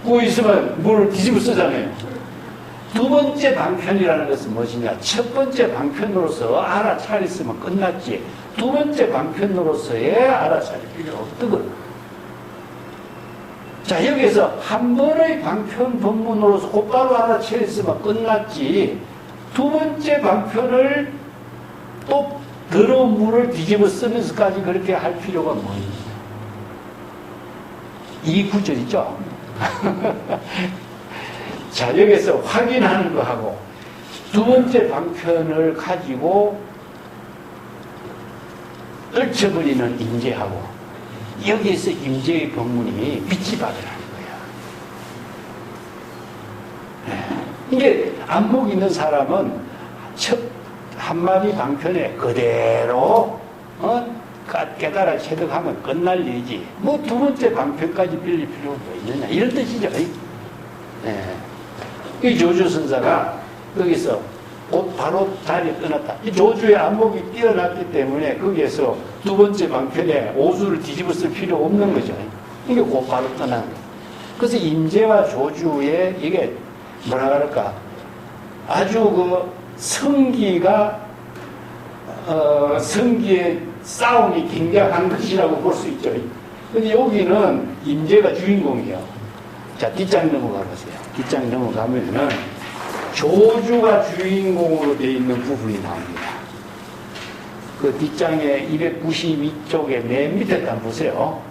그 있으면 물을 뒤집어 쓰잖아요. 두 번째 방편이라는 것은 무엇이냐? 첫 번째 방편으로서 알아차렸으면 끝났지. 두 번째 방편으로서의 알아차릴 필요가 없거든. 자, 여기서 한 번의 방편 본문으로서 곧바로 알아차렸으면 끝났지. 두 번째 방편을 또 더러운 물을 뒤집어 쓰면서까지 그렇게 할 필요가 뭐예요? 이 구절이죠. 자, 여기서 확인하는 거하고 두 번째 방편을 가지고 떨쳐버리는 임재하고 여기에서 임재의 본문이 빛이 받으라는 거야. 이게 안목 있는 사람은 첫 한마디 방편에 그대로 깨달아 체득하면 끝날 일이지. 뭐 두 번째 방편까지 빌릴 필요가 있느냐 이런 뜻이죠. 이 조주선사가 거기서 곧 바로 자리에 떠났다. 이 조주의 안목이 뛰어났기 때문에 거기에서 두 번째 방편에 오수를 뒤집어 쓸 필요 없는 거죠. 이게 곧 바로 떠난 거예요. 그래서 임재와 조주의 이게 뭐라 그럴까 아주 그 성기가 성기의 싸움이 굉장한 것이라고 볼 수 있죠. 근데 여기는 임재가 주인공이에요. 자, 뒷장 넘어가 보세요. 뒷장 넘어가면은 조주가 주인공으로 되어 있는 부분이 나옵니다. 그 뒷장의 292쪽에 맨 밑에 한번 보세요.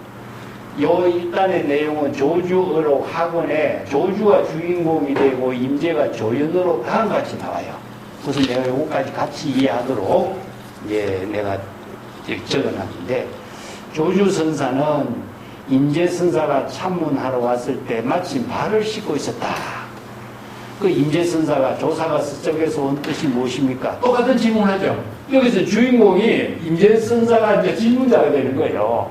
요 일단의 내용은 조주어로 학원에 조주가 주인공이 되고 임재가 조연으로 다음과 같이 나와요. 그래서 내가 요거까지 같이 이해하도록 내가 적어놨는데 조주선사는 임재선사가 참문하러 왔을 때 마침 발을 씻고 있었다. 그 임재선사가 조사가 서쪽에서 온 뜻이 무엇입니까? 똑같은 질문하죠. 여기서 주인공이 임재선사가 이제 질문자가 되는 거예요.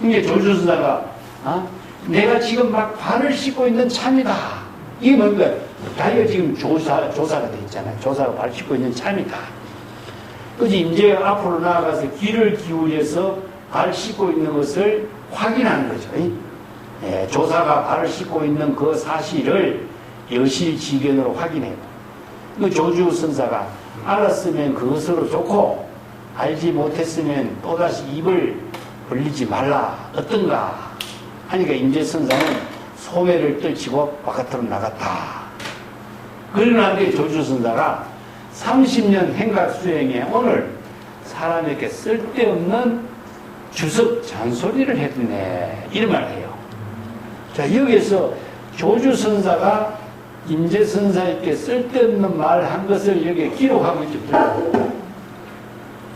이게 조주선사가 내가 지금 막 발을 씻고 있는 참이다. 이게 뭡니까? 자기가 지금 조사가 돼 있잖아요. 조사가 발을 씻고 있는 참이다. 그래서 임재가 앞으로 나아가서 귀를 기울여서 발을 씻고 있는 것을 확인하는 거죠. 조사가 발을 씻고 있는 그 사실을 여실지견으로 확인해요. 그 조주선사가 알았으면 그것으로 좋고 알지 못했으면 또다시 입을 벌리지 말라. 어떤가? 하니까 임재선사는 소매를 떨치고 바깥으로 나갔다. 그러는데 조주선사가 30년 행각 수행에 오늘 사람에게 쓸데없는 주석 잔소리를 했네. 이런 말을 해요. 자, 여기에서 조주선사가 임재선사에게 쓸데없는 말 한 것을 여기에 기록하고 있죠.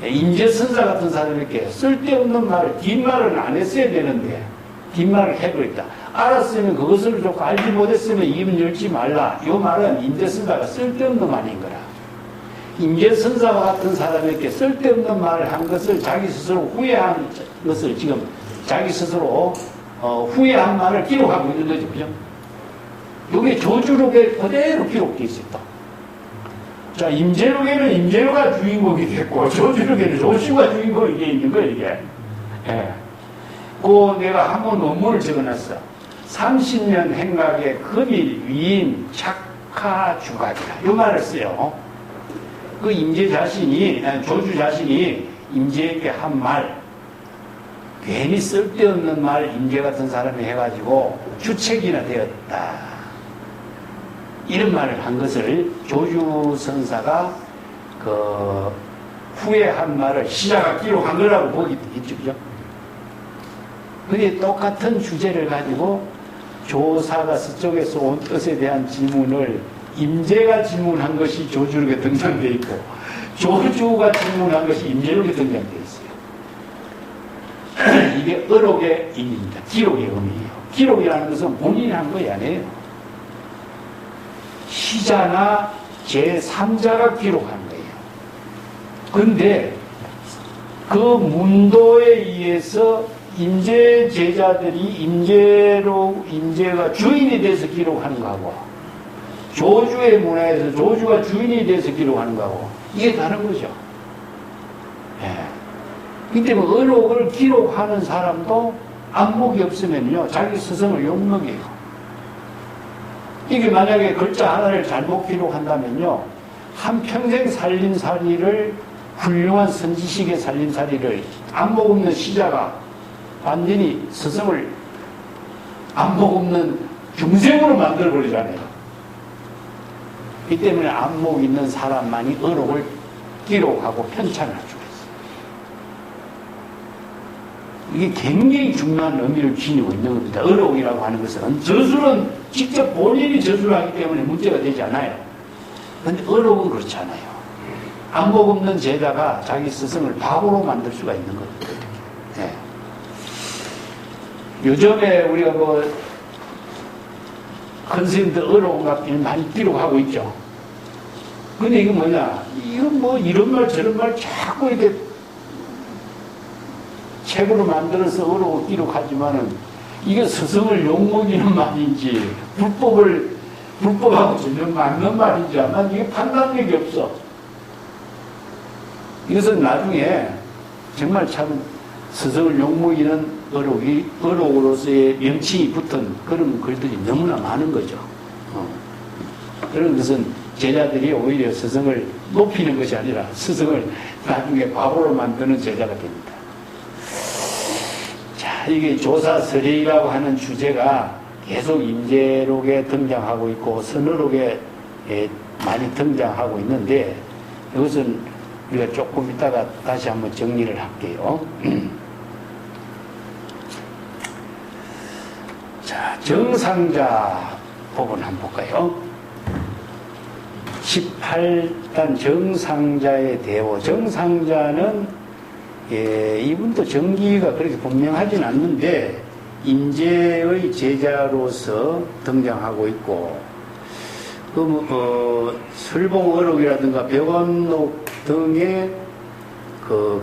임재선사 같은 사람에게 쓸데없는 말을, 뒷말은 안 했어야 되는데, 뒷말을 해버렸다. 알았으면 그것을 좋고 알지 못했으면 입은 열지 말라. 이 말은 임재선사가 쓸데없는 말인 거라. 임재선사와 같은 사람에게 쓸데없는 말을 한 것을 자기 스스로 후회한 것을 지금 자기 스스로 후회한 말을 기록하고 있는 거죠. 그죠? 이게 조주록에 그대로 기록되어 있었다. 자, 임재록에는 임재록가 주인공이 됐고, 조주록에는 조주가 주인공이 되어 있는 거예요, 이게. 그 내가 한번 논문을 적어놨어. 30년 행각의 금일 위임 착하 주각이다. 이 말을 써요. 그 임재 자신이, 조주 자신이 임재에게 한 말, 괜히 쓸데없는 말 임재 같은 사람이 해가지고 주책이나 되었다. 이런 말을 한 것을 조주선사가 그 후회한 말을 시자가 기록한 거라고 보기 있죠. 그죠? 그게 똑같은 주제를 가지고 조사가 서쪽에서 온 뜻에 대한 질문을 임재가 질문한 것이 조주록에 등장되어 있고 조주가 질문한 것이 임재록에 등장되어 있어요. 이게 어록의 의미입니다. 기록의 의미예요. 기록이라는 것은 본인이 한 것이 아니에요. 시자나 제3자가 기록한 거예요. 그런데 그 문도에 의해서 임재 제자들이 임재가 주인이 돼서 기록하는 거하고, 조주의 문화에서 조주가 주인이 돼서 기록하는 거하고, 이게 다른 거죠. 예. 그 때문에 어록을 기록하는 사람도 안목이 없으면요, 자기 스승을 욕먹여요. 이게 만약에 글자 하나를 잘못 기록한다면요, 한평생 살림살이를, 훌륭한 선지식의 살림살이를 안목 없는 시자가 완전히 스승을 안목 없는 중생으로 만들어버리잖아요. 이 때문에 안목 있는 사람만이 어록을 기록하고 편찬할 수가 있어요. 이게 굉장히 중요한 의미를 지니고 있는 겁니다. 어록이라고 하는 것은 저술은 직접 본인이 저술을 하기 때문에 문제가 되지 않아요. 그런데 어록은 그렇지 않아요. 안목 없는 제자가 자기 스승을 바보로 만들 수가 있는 겁니다. 네. 요즘에 우리가 큰 스님들 어록 같은 많이 기록하고 있죠. 근데 이거 뭐냐, 이거 이런 말 저런 말 자꾸 이렇게 책으로 만들어서 어록을 기록하지만은 이게 스승을 욕먹이는 말인지 불법하고 전혀 맞는 말인지 아마 이게 판단력이 없어. 이것은 나중에 정말 참 스승을 욕먹이는 어록으로서의 명칭이 붙은 그런 글들이 너무나 많은 거죠. 그런 것은 제자들이 오히려 스승을 높이는 것이 아니라 스승을 나중에 바보로 만드는 제자가 됩니다. 자, 이게 조사설의라고 하는 주제가 계속 임재록에 등장하고 있고 선어록에 많이 등장하고 있는데, 이것은 우리가 조금 이따가 다시 한번 정리를 할게요. 자, 정상자 법은 한번 볼까요? 18단 정상자의 대오. 정상자는 이분도 정기가 그렇게 분명하진 않는데 임재의 제자로서 등장하고 있고, 설봉어록이라든가 벽언록 등에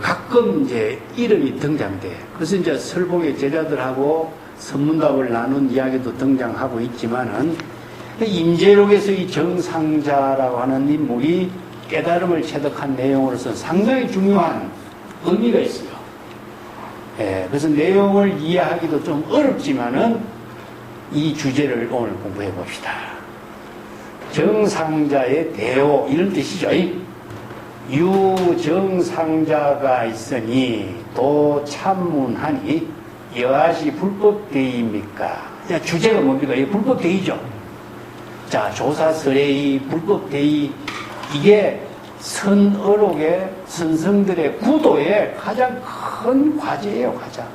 가끔 이제 이름이 등장돼. 그래서 이제 설봉의 제자들하고 선문답을 나눈 이야기도 등장하고 있지만은, 임재록에서 이 정상자라고 하는 인물이 깨달음을 체득한 내용으로서 상당히 중요한 의미가 있어요. 그래서 내용을 이해하기도 좀 어렵지만은 이 주제를 오늘 공부해 봅시다. 정상자의 대오, 이런 뜻이죠. 유정상자가 있으니 도 참문하니 여하시 불법대의입니까? 주제가 뭡니까? 이 불법대의죠. 자, 조사설의 불법대의, 이게 선어록의 선성들의 구도의 가장 큰 과제예요, 가장.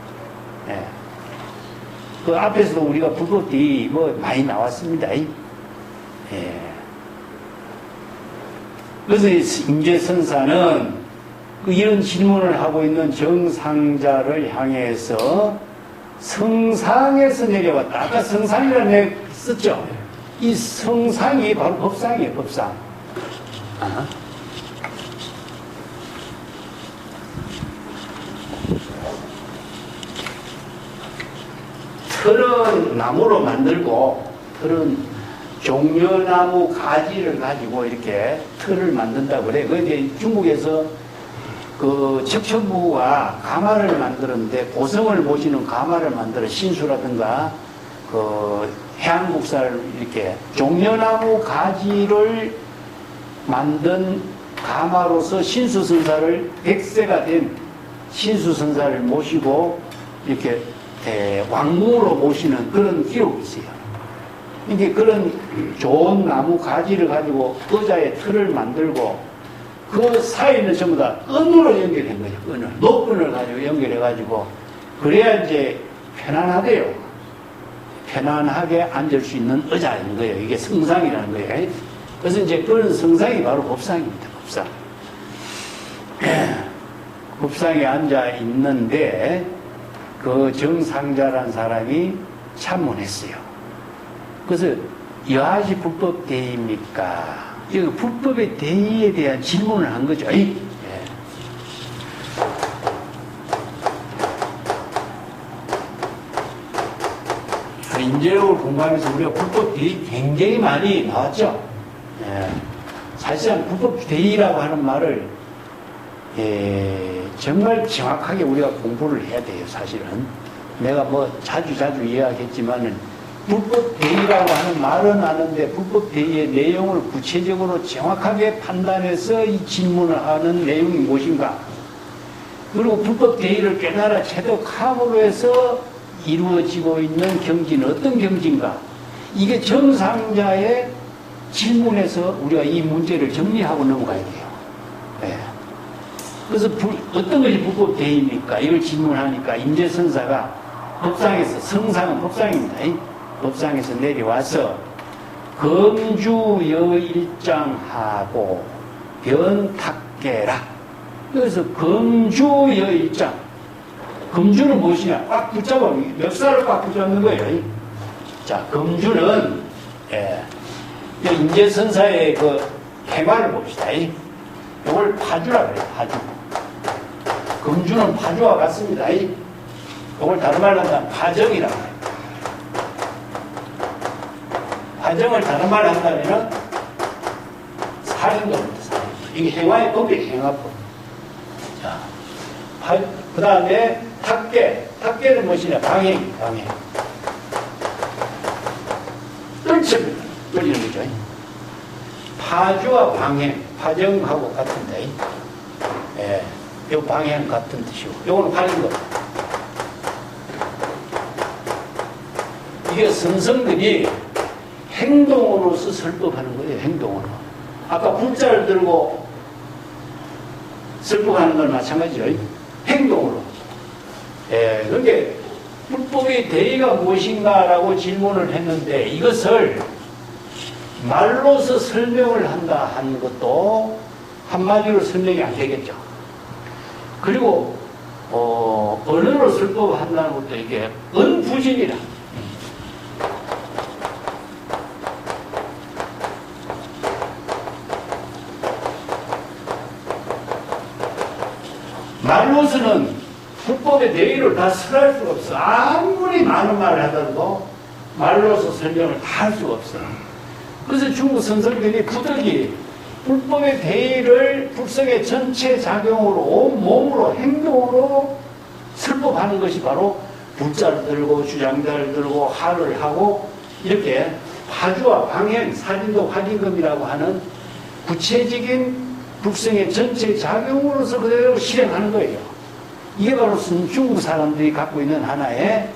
그 앞에서도 우리가 불법대의 많이 나왔습니다. 그래서 임재선사는 이런 질문을 하고 있는 정상자를 향해서 성상에서 내려왔다. 아까 성상이라는 얘기 썼죠? 이 성상이 바로 법상이에요, 법상. 틀은 나무로 만들고, 틀은 종려나무 가지를 가지고 이렇게 틀을 만든다고 그래. 그게 중국에서 척천부가 가마를 만들었는데, 고성을 모시는 가마를 만들어 신수라든가 해안국사를 이렇게 종려나무 가지를 만든 가마로서 신수선사를 100세가 된 신수선사를 모시고 이렇게 왕궁으로 모시는 그런 기록이 있어요. 이게 그런 좋은 나무 가지를 가지고 의자의 틀을 만들고 그 사이는 전부 다 끈으로 연결한 거죠. 끈을. 노끈을 가지고 연결해가지고 그래야 이제 편안하대요. 편안하게 앉을 수 있는 의자인 거예요. 이게 성상이라는 거예요. 그래서 이제 그런 성상이 바로 법상입니다. 법상. 법상에 앉아 있는데 그 정상자라는 사람이 참문했어요. 그래서 여하시 불법 대의입니까? 이 불법의 대의에 대한 질문을 한 거죠. 인재력을 공부하면서 우리가 불법 대의 굉장히 많이 나왔죠. 예. 사실상 불법 대의라고 하는 말을 정말 정확하게 우리가 공부를 해야 돼요. 사실은 내가 뭐 자주 이야기했지만은 불법 대의라고 하는 말은 아는데 불법 대의의 내용을 구체적으로 정확하게 판단해서 이 질문을 하는 내용이 무엇인가, 그리고 불법 대의를 깨달아 체득함으로 해서 이루어지고 있는 경지는 어떤 경지인가, 이게 정상자의 질문에서 우리가 이 문제를 정리하고 넘어가야 돼요. 네. 그래서 어떤 것이 불법 대의입니까? 이걸 질문하니까 임재선사가 법상에서, 성상은 법상입니다. 법상에서 내려와서 검주여일장하고 변탁계라. 그래서 검주여일장, 검주는 무엇이냐? 꽉 붙잡아, 멱살을 꽉 붙잡는 거예요. 자, 검주는 임재선사의 그 해마를 봅시다. 이걸 파주라 그래요. 파주. 검주는 파주와 같습니다. 이걸 다른 말로 한다면 파정이라고 해요. 파정을 다른 말로 한다면 살인도입니다. 살인도. 이게 행화의 법이 행화법. 자, 그 다음에 탁계. 탁계는 무엇이냐? 방행. 떨칩니다. 떨리는 거죠. 파주와 방행, 파정하고 같은데, 요 방행 같은 뜻이고, 요거는 팔린 거. 이게 선성들이 행동으로서 설법하는 거예요. 행동으로. 아까 불자를 들고 설법하는 건 마찬가지로 행동으로. 그러니까 불법의 대의가 무엇인가라고 질문을 했는데, 이것을 말로서 설명을 한다 하는 것도 한마디로 설명이 안 되겠죠. 그리고 언어로 설법한다는 것도 이게 은부진이라. 말로서는 불법의 대의를 다 설할 수가 없어. 아무리 많은 말을 하더라도 말로서 설명을 다 할 수가 없어. 그래서 중국 선설들이 부득이 불법의 대의를 불성의 전체 작용으로 온 몸으로 행동으로 설법하는 것이 바로 불자를 들고 주장자를 들고 하를 하고 이렇게 파주와 방행, 살인도 활임금이라고 하는 구체적인 불성의 전체 작용으로서 그대로 실행하는 거예요. 이게 바로 중국 사람들이 갖고 있는 하나의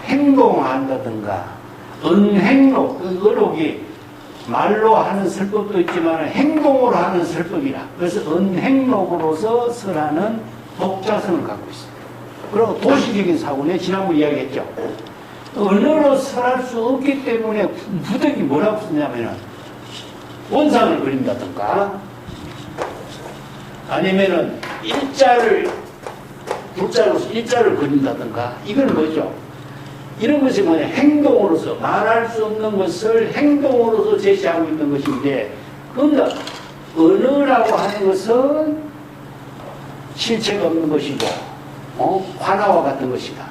행동한다든가 은행록, 그 어록이 말로 하는 설법도 있지만 행동으로 하는 설법이라. 그래서 은행록으로서 설하는 독자성을 갖고 있습니다. 그리고 도시적인 사고는 지난번 이야기했죠. 언어로 설할 수 없기 때문에 부득이 뭐라고 쓰냐면은 원상을 그린다든가 아니면은 불자로서 일자를 그린다든가, 이건 뭐죠? 이런 것이 뭐냐? 행동으로서, 말할 수 없는 것을 행동으로서 제시하고 있는 것인데, 그런데 언어라고 하는 것은 실체가 없는 것이고, 관화와 같은 것이다.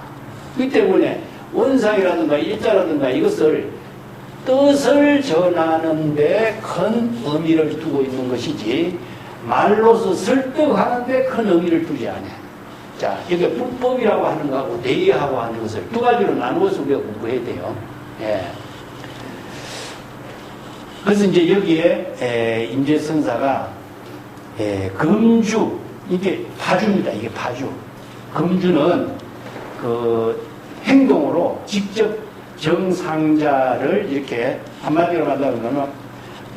그렇기 때문에 원상이라든가 일자라든가 이것을 뜻을 전하는데 큰 의미를 두고 있는 것이지, 말로서 설득하는데 큰 의미를 두지 않아요. 자, 이게 불법이라고 하는 것하고 대의하고 하는 것을 두 가지로 나누어서 우리가 공부해야 돼요. 그래서 이제 여기에 임재선사가 금주, 이게 파주입니다. 이게 파주. 금주는 그 행동으로 직접 정상자를 이렇게 한마디로 말하면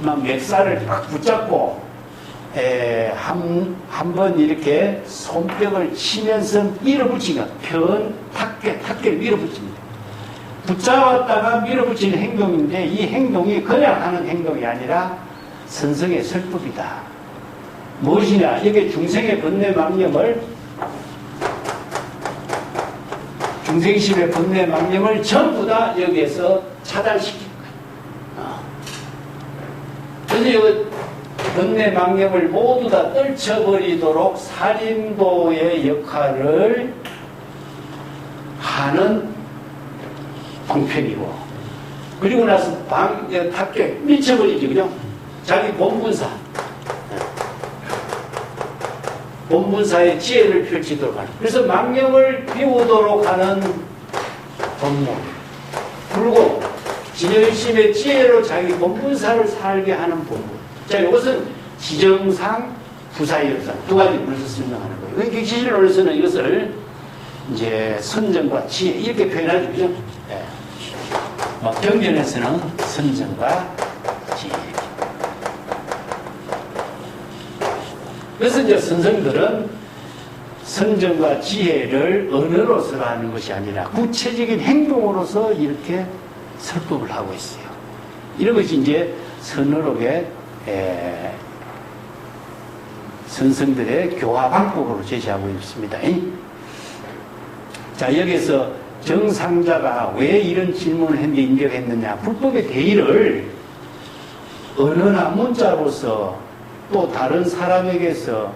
막 멱살을 딱 붙잡고 한 번 이렇게 손뼉을 치면서 밀어붙이는 탁계를 밀어붙입니다. 붙잡았다가 밀어붙이는 행동인데, 이 행동이 그냥 하는 행동이 아니라 선성의 설법이다. 무엇이냐? 이게 중생의 번뇌망념을, 중생심의 번뇌망념을 전부 다 여기에서 차단시키는 거예요. 그래서 이 번뇌망념을 모두 다 떨쳐버리도록 살인도의 역할을 하는 방편이고, 그리고 나서 탑계 미쳐버리지, 그죠? 자기 본분사. 본분사의 지혜를 펼치도록 하는. 그래서 망령을 비우도록 하는 법문. 그리고 진열심의 지혜로 자기 본분사를 살게 하는 법문. 자, 이것은 지정상, 부사일상 두 가지 불러서 설명하는 거예요. 객실론에서는 이것을 이제 선정과 지혜 이렇게 표현하죠, 그죠? 예. 경전에서는 선정과 지혜. 그래서 이제 선생들은 선정과 지혜를 언어로서 하는 것이 아니라 구체적인 행동으로서 이렇게 설법을 하고 있어요. 이런 것이 이제 선어록의 선생들의 교화 방법으로 제시하고 있습니다. 자, 여기서 정상자가 왜 이런 질문을 했는데 인격했느냐. 불법의 대의를 언어나 문자로서 또 다른 사람에게서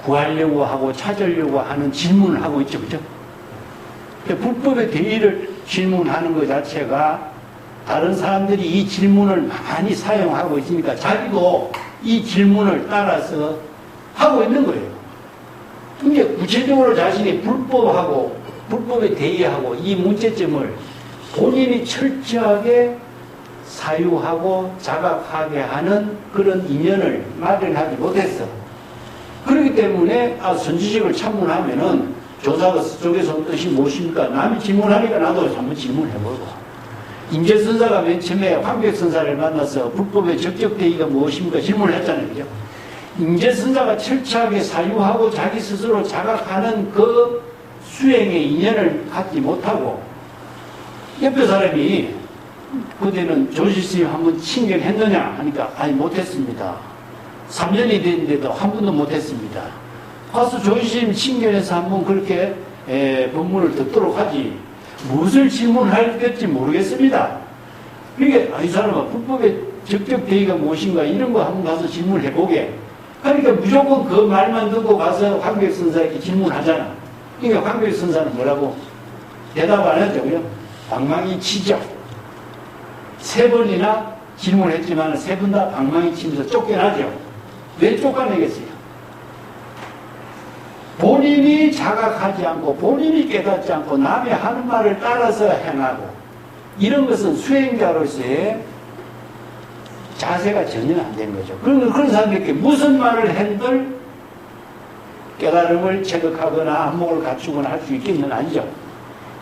구하려고 하고 찾으려고 하는 질문을 하고 있죠. 그죠? 불법의 대의를 질문하는 것 자체가 다른 사람들이 이 질문을 많이 사용하고 있으니까 자기도 이 질문을 따라서 하고 있는 거예요. 근데 구체적으로 자신이 불법에 대의하고 이 문제점을 본인이 철저하게 사유하고 자각하게 하는 그런 인연을 마련하지 못했어. 그렇기 때문에 선지식을 참문하면은 조사가 쪽에서 온 뜻이 무엇입니까? 남이 질문하니까 나도 한번 질문해보고. 임재선사가 맨 처음에 황백선사를 만나서 불법의 적격대의가 무엇입니까? 질문을 했잖아요. 그죠? 임재선사가 철저하게 사유하고 자기 스스로 자각하는 그 수행의 인연을 갖지 못하고 옆에 사람이 그때는 조실스님 한번 친견했느냐 하니까 아니 못했습니다. 3년이 됐는데도 한 번도 못했습니다. 가서 조실스님 친견해서 한번 그렇게 법문을 듣도록 하지 무엇을 질문할 될지 모르겠습니다. 그러니까 이 사람은 불법의 적격대의가 무엇인가 이런 거 한번 가서 질문해보게. 그러니까 무조건 그 말만 듣고 가서 황백선사에게 질문하잖아. 그러니까 황백선사는 뭐라고 대답 안 하죠. 그죠? 방망이 치죠. 3번이나 질문했지만 3번 다 방망이 치면서 쫓겨나죠. 왜 쫓아내겠어요? 본인이 자각하지 않고 본인이 깨닫지 않고 남이 하는 말을 따라서 행하고 이런 것은 수행자로서의 자세가 전혀 안 된 거죠. 그런 사람들께 무슨 말을 한들 깨달음을 체득하거나 안목을 갖추거나 할 수 있겠는 아니죠.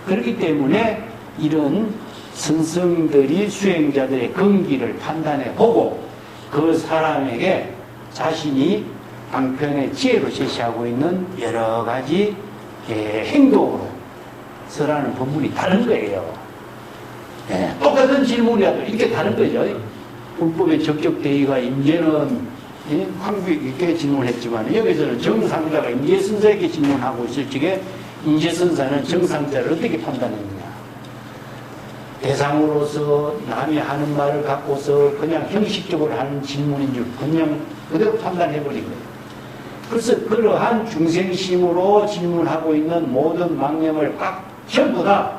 그렇기 때문에 이런 선성들이 수행자들의 근기를 판단해 보고 그 사람에게 자신이 방편의 지혜로 제시하고 있는 여러 가지 행동으로 설하는 법문이 다른 거예요. 똑같은 질문이라도 이렇게 다른 거죠. 불법의 적격대의가 임재는 황백에게 질문했지만 여기서는 정상자가 임재선사에게 질문하고 있을 적에 임재선사는 정상자를 어떻게 판단했느냐. 대상으로서 남이 하는 말을 갖고서 그냥 형식적으로 하는 질문인 줄 그냥 그대로 판단해버린 거예요. 그래서 그러한 중생심으로 질문하고 있는 모든 망념을 꽉 전부 다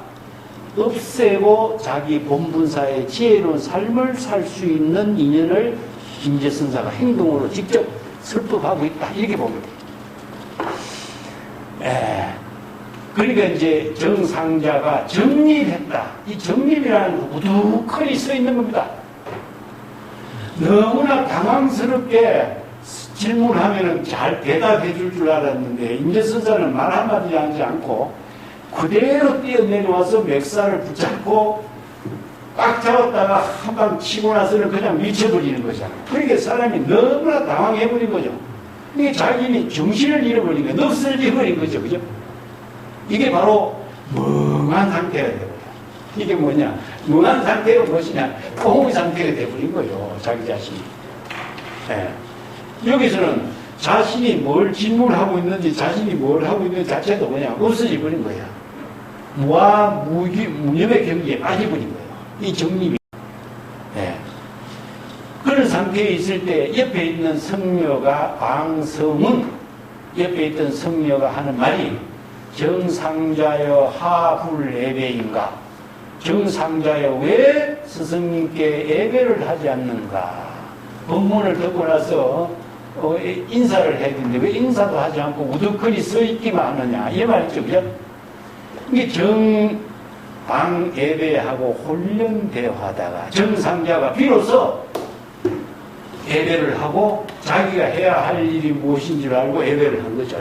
없애고 자기 본분사의 지혜로운 삶을 살 수 있는 인연을 임재선사가 행동으로 직접 설법하고 있다. 이렇게 보면 돼요. 그러니까 이제 정상자가 정립했다. 이 정립이라는 거 우두커니 써 있는 겁니다. 너무나 당황스럽게 질문하면 잘 대답해 줄 알았는데 임재선사는 말 한마디 하지 않고 그대로 뛰어내려와서 맥살을 붙잡고 꽉 잡았다가 한 방 치고 나서는 그냥 미쳐버리는 거잖아요. 그러니까 사람이 너무나 당황해버린 거죠. 이게 자기는 정신을 잃어버린 거예요. 넋을잃어버린 거죠. 그죠? 이게 바로 멍한 상태가 되어요. 이게 뭐냐? 멍한 상태가 무엇이냐? 꽁의 상태가 되어버린 거예요. 자기 자신이. 여기서는 자신이 뭘 질문하고 있는지 자신이 뭘 하고 있는지 자체도 뭐냐? 없어져 버린 거야. 무아 무념의 경지에 빠져버린 거예요. 이 정립이. 그런 상태에 있을 때 옆에 있는 성녀가 방성은 옆에 있던 성녀가 하는 말이 정상자여 하불예배인가 정상자여 왜 스승님께 예배를 하지 않는가? 법문을 듣고 나서 인사를 해야 되는데 왜 인사도 하지 않고 우두커니 서 있기만 하느냐 이 말이죠. 그죠? 이게 정방 예배하고 혼련대화하다가 정상자가 비로소 예배를 하고 자기가 해야 할 일이 무엇인 줄 알고 예배를 한 거죠.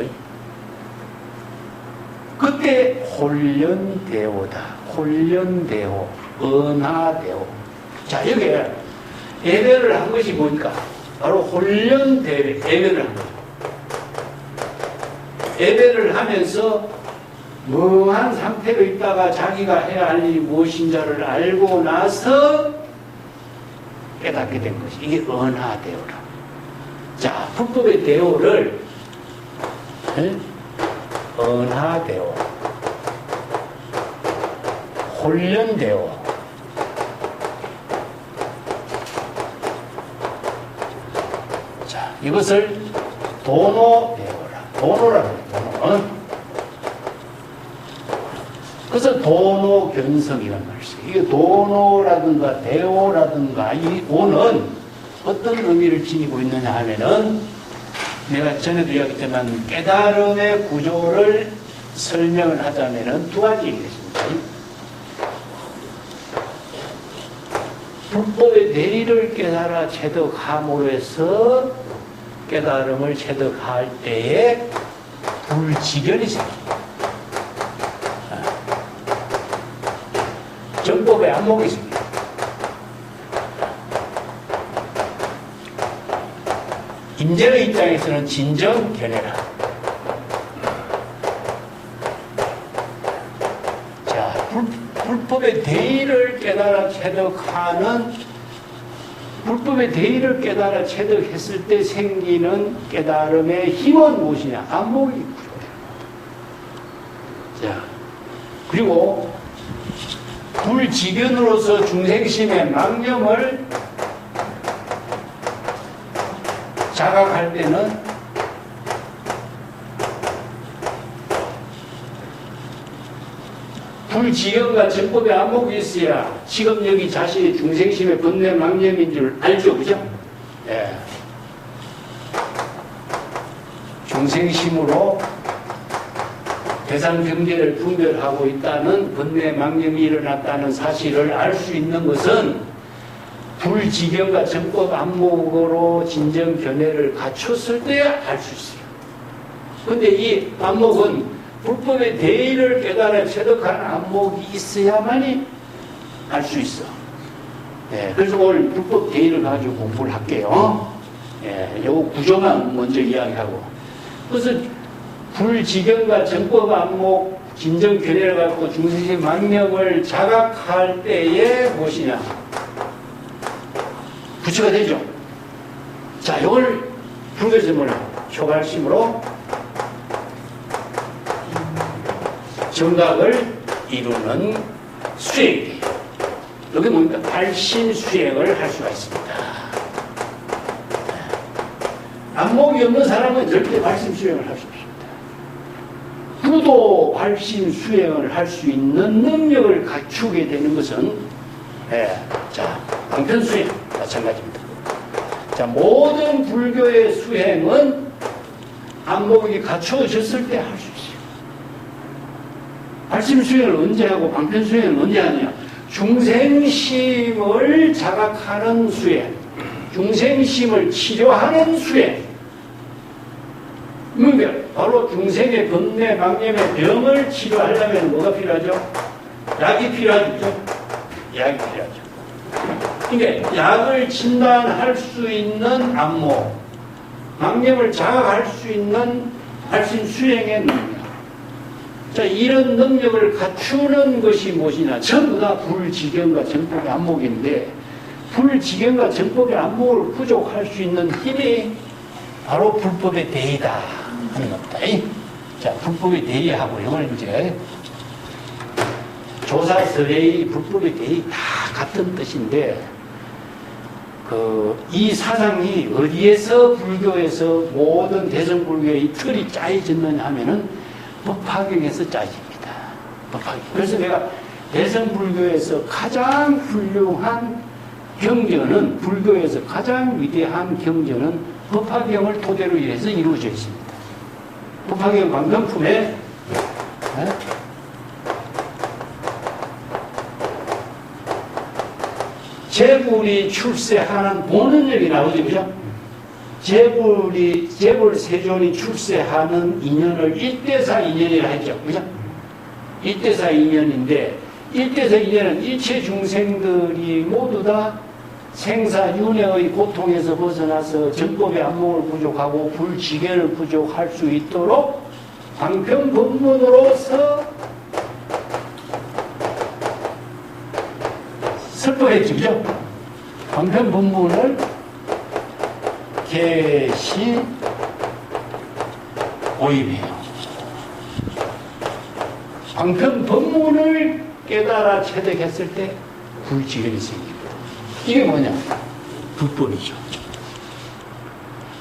그때 혼련대오다. 혼련대오, 은하대오. 자, 여기에 예배를 한 것이 뭐니까? 바로 혼련대오, 예배를 한 거죠. 예배를 하면서 멍한 상태로 있다가 자기가 해야 할 일이 무엇인지를 알고 나서 깨닫게 된 것이 이게 은하대오라. 자, 불법의 대오를 은하대오, 혼련대오, 자, 이것을 도노대오라. 도노라고 해요. 도노. 그래서 도노견성이라는 말이죠. 이게 도노라든가 대오라든가 이 오는 어떤 의미를 지니고 있느냐 하면은 내가 전에도 이야기했지만 깨달음의 구조를 설명을 하자면은 두 가지겠습니다. 불법의 대리를 깨달아 체득함으로 해서 깨달음을 체득할 때에 불지견이 생깁니다. 정법의 안목이 있습니다. 임재의 입장에서는 진정 견해라. 자, 불법의 대의를 깨달아 체득하는 불법의 대의를 깨달아 체득했을 때 생기는 깨달음의 힘은 무엇이냐? 안목이 구조돼요. 자, 그리고 불지견으로서 중생심의 망념을 자각할 때는 불지견과 정법의 안목이 있어야 지금 여기 자신이 중생심의 번뇌 망념인 줄 알죠, 그죠? 예. 중생심으로 대상 경계를 분별하고 있다는 번뇌 망념이 일어났다는 사실을 알 수 있는 것은 불지견과 정법 안목으로 진정 견해를 갖췄을 때야 알 수 있어요. 근데 이 안목은 불법의 대의를 깨달아 체득한 안목이 있어야만이 알 수 있어. 예, 그래서 오늘 불법 대의를 가지고 공부를 할게요. 예, 요 구조만 먼저 이야기하고. 그래서 불지견과 정법 안목 진정 견해를 갖고 중생의 망념을 자각할 때에 무엇이냐? 부처가 되죠. 자, 이걸 불교심을 초발심으로 정각을 이루는 수행이에요. 여기 뭡니까? 발심 수행을 할 수가 있습니다. 안목이 없는 사람은 절대 발심 수행을 할 수 없습니다. 부도 발심 수행을 할 수 있는 능력을 갖추게 되는 것은 자, 방편 수행 마찬가지입니다. 자, 모든 불교의 수행은 안목이 갖추어졌을 때 할 수 있어요. 발심 수행을 언제 하고 방편 수행을 언제 하느냐? 중생심을 자각하는 수행, 중생심을 치료하는 수행. 그러니까 바로 중생의 번뇌 망념의 병을 치료하려면 뭐가 필요하죠? 약이 필요하죠. 약이 필요하죠. 그러니까 약을 진단할 수 있는 안목, 망념을 자각할 수 있는 발심 수행의 능력. 자, 이런 능력을 갖추는 것이 무엇이냐? 전부 다 불지견과 정법의 안목인데, 불지견과 정법의 안목을 부족할 수 있는 힘이 바로 불법의 대의다 하는 겁니다. 자, 불법의 대의하고 이걸 이제 조사설의 불법의 대의 다 같은 뜻인데, 이 사상이 어디에서 불교에서 모든 대승불교의 이 틀이 짜여졌느냐 하면은 법화경에서 짜집니다. 법화경. 그래서 내가 대성불교에서 가장 훌륭한 경전은, 불교에서 가장 위대한 경전은 법화경을 토대로 해서 이루어져 있습니다. 법화경 방경품에 제불이 출세하는 보는역이 나오죠, 그죠? 제불 세존이 출세하는 인연을 1대사 인연이라 했죠, 그죠? 1대사 인연인데, 1대사 인연은 일체 중생들이 모두 다 생사윤회의 고통에서 벗어나서 정법의 안목을 부족하고 불지견을 부족할 수 있도록 방편법문으로서 설법했죠, 그죠? 방편법문을 개시 오입해요. 방편법문을 깨달아 체득했을 때 불지견이 생깁니다. 이게 뭐냐? 불법이죠.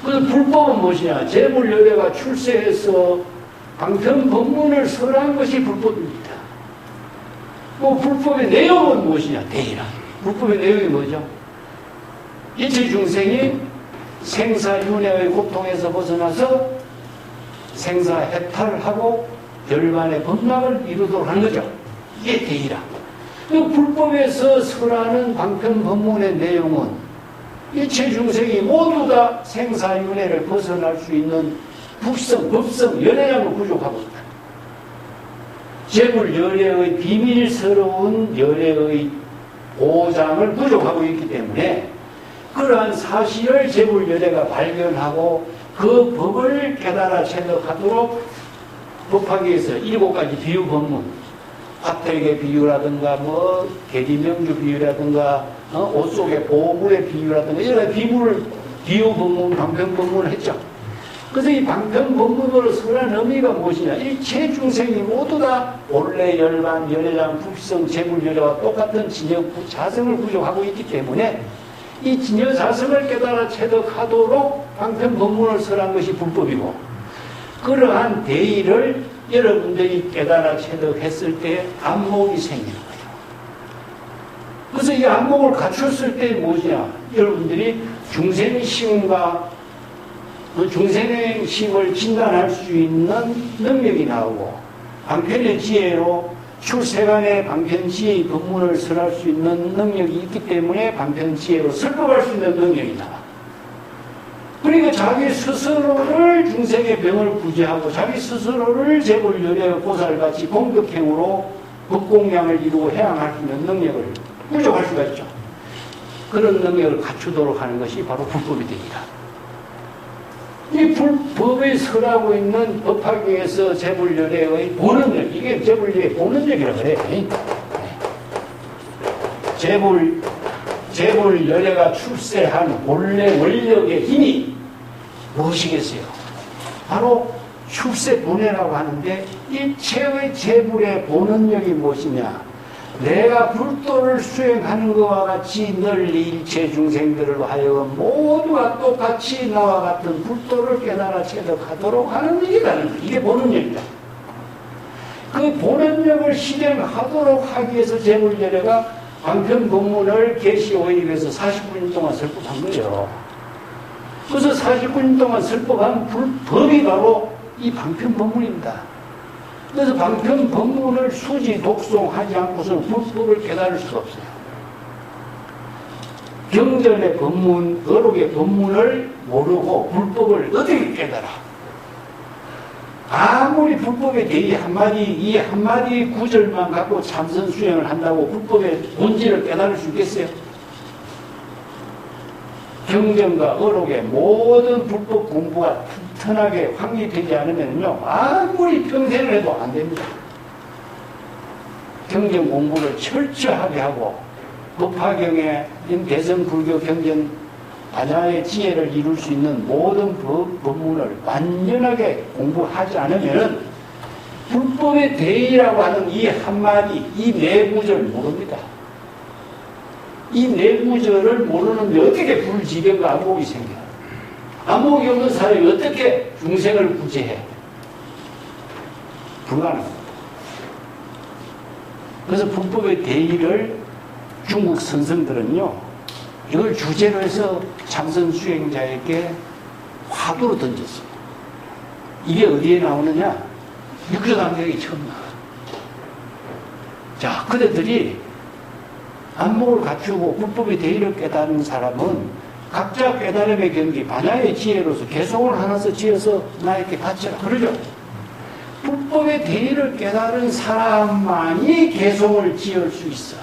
그래서 불법은 무엇이냐? 제불열애가 출세해서 방편법문을 설한 것이 불법입니다. 뭐 불법의 내용은 무엇이냐? 대의라. 불법의 내용이 뭐죠? 일체 중생이 생사윤회의 고통에서 벗어나서 생사해탈하고 열반의 법락을 이루도록 하는 거죠. 이게 대의라. 불법에서 설하는 방편법문의 내용은 일체 중생이 모두 다 생사윤회를 벗어날 수 있는 북성, 법성, 연애량을 부족하고 있다. 제불 열애의 비밀스러운 열애의 보장을 부족하고 있기 때문에 그러한 사실을 제불 열애가 발견하고 그 법을 깨달아 체득하도록 법화기에서 7가지 비유 법문, 화택의 비유라든가 뭐 계리명주 비유라든가 옷 속의 보물의 비유라든가 이런 비유 법문, 방편 법문을 했죠. 그래서 이 방편 법문으로 설한 의미가 무엇이냐? 일체 중생이 모두 다 본래 열반, 열애장, 불성, 제불 열애와 똑같은 진여 자성을 부족하고 있기 때문에 이 진여 자성을 깨달아 체득하도록 방편 법문을 설한 것이 불법이고, 그러한 대의를 여러분들이 깨달아 체득했을 때 안목이 생기는 거예요. 그래서 이 안목을 갖췄을 때 무엇이냐? 여러분들이 중생의 심과 중생의 심을 진단할 수 있는 능력이 나오고, 방편의 지혜로 출세간의 방편지혜의 법문을 설할 수 있는 능력이 있기 때문에 방편지혜로 설법할 수 있는 능력이 나와. 그러니까 자기 스스로를 중생의 병을 구제하고 자기 스스로를 제불열애 보살같이 공덕행으로 법공양을 이루고 해양할 수 있는 능력을 부족할 수가 있죠. 그런 능력을 갖추도록 하는 것이 바로 불법이 되니라. 이 불법에 설하고 있는 법화경에서 제불열애의 보는력, 이게 제불열애의 보는력이라고 그래. 제불열애가 출세한 본래 원력의 힘이 무엇이겠어요? 바로 출세분해라고 하는데, 일체의 제불의 보는력이 무엇이냐? 내가 불도를 수행하는 것과 같이 널리 일체 중생들을 하여금 모두가 똑같이 나와 같은 불도를 깨달아 체득하도록 하는 일이라는 거예요. 이게 보는력이다. 그 보는력을 실행하도록 하기 위해서 제불열애가 방편법문을 개시 오입해서 49년 동안 설법한 거예요. 그래서 49년 동안 설법한 법이 바로 이 방편법문입니다. 그래서 방편법문을 수지 독송하지 않고서는 불법을 깨달을 수가 없어요. 경전의 법문, 어록의 법문을 모르고 불법을 어떻게 깨달아? 아무리 불법에 대해 이 한마디 구절만 갖고 참선 수행을 한다고 불법의 본질을 깨달을 수 있겠어요? 경전과 어록의 모든 불법 공부가 튼튼하게 확립되지 않으면요, 아무리 평생을 해도 안 됩니다. 경전 공부를 철저하게 하고 법화경의 대성불교 경전 반야의 지혜를 이룰 수 있는 모든 법문을 완전하게 공부하지 않으면 불법의 대의라고 하는 이 한마디, 이 네 구절 모릅니다. 이 네 구절을 모르는데 어떻게 불지견과 안목이 생겨요? 안목이 없는 사람이 어떻게 중생을 구제해? 불가능합니다. 그래서 불법의 대의를 중국 선생들은요, 이걸 주제로 해서 참선 수행자에게 화두로 던졌어요. 이게 어디에 나오느냐? 육조단경이 처음 나와요. 자, 그대들이 안목을 갖추고 불법의 대의를 깨닫는 사람은 각자 깨달음의 경기, 반야의 지혜로서 개성을 하나서 지어서 나에게 바쳐라. 그러죠? 불법의 대의를 깨달은 사람만이 개성을 지을 수 있어.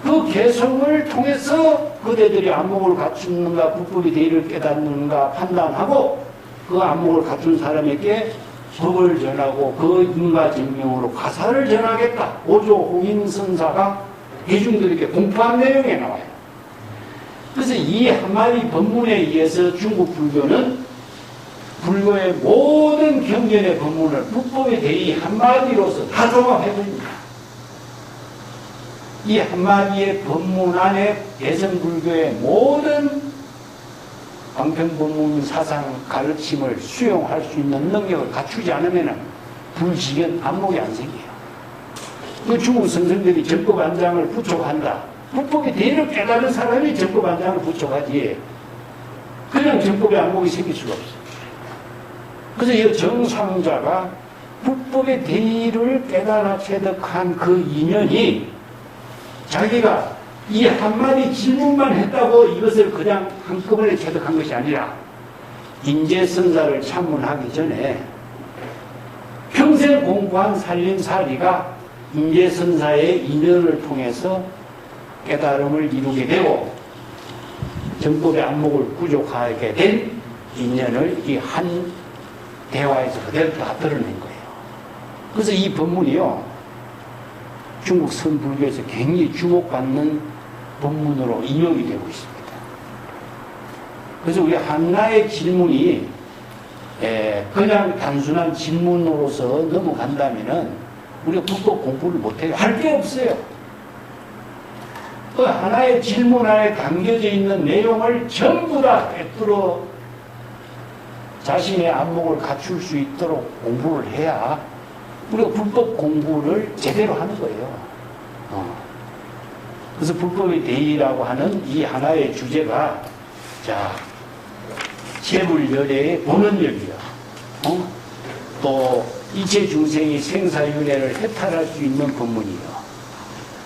그 개성을 통해서 그대들이 안목을 갖추는가, 불법의 대의를 깨닫는가 판단하고 그 안목을 갖춘 사람에게 법을 전하고 그 인가증명으로 가사를 전하겠다. 오조 홍인선사가 대중들에게 공포한 내용에 나와요. 그래서 이 한마디 법문에 의해서 중국 불교는 불교의 모든 경전의 법문을 불법의 대의 한마디로서 다 종합해버립니다. 이 한마디의 법문 안에 대성불교의 모든 방편법문 사상 가르침을 수용할 수 있는 능력을 갖추지 않으면 불지견 안목이 안 생겨요. 그 중국 선생들이 정법안장을 부족한다. 불법의 대의를 깨달은 사람이 정법안장을 부족하지. 그냥 정법의 안목이 생길 수가 없어요. 그래서 이 정상자가 불법의 대의를 깨달아 체득한 그 인연이 자기가 이 한마디 질문만 했다고 이것을 그냥 한꺼번에 체득한 것이 아니라 인재선사를 참문하기 전에 평생 공부한 살림살이가 인재선사의 인연을 통해서 깨달음을 이루게 되고 정법의 안목을 부족하게 된 인연을 이 한 대화에서 그대로 다 드러낸 거예요. 그래서 이 법문이요, 중국 선불교에서 굉장히 주목받는 법문으로 인용이 되고 있습니다. 그래서 우리 하나의 질문이 그냥 단순한 질문으로서 넘어간다면은 우리가 불법 공부를 못해요. 할 게 없어요. 그 하나의 질문 안에 담겨져 있는 내용을 전부 다 꿰뚫어 자신의 안목을 갖출 수 있도록 공부를 해야 우리가 불법 공부를 제대로 하는 거예요. 그래서 불법의 대의라고 하는 이 하나의 주제가, 자, 재불열애의 본원력이야. 또 이체 중생이 생사윤회를 해탈할 수 있는 법문이요.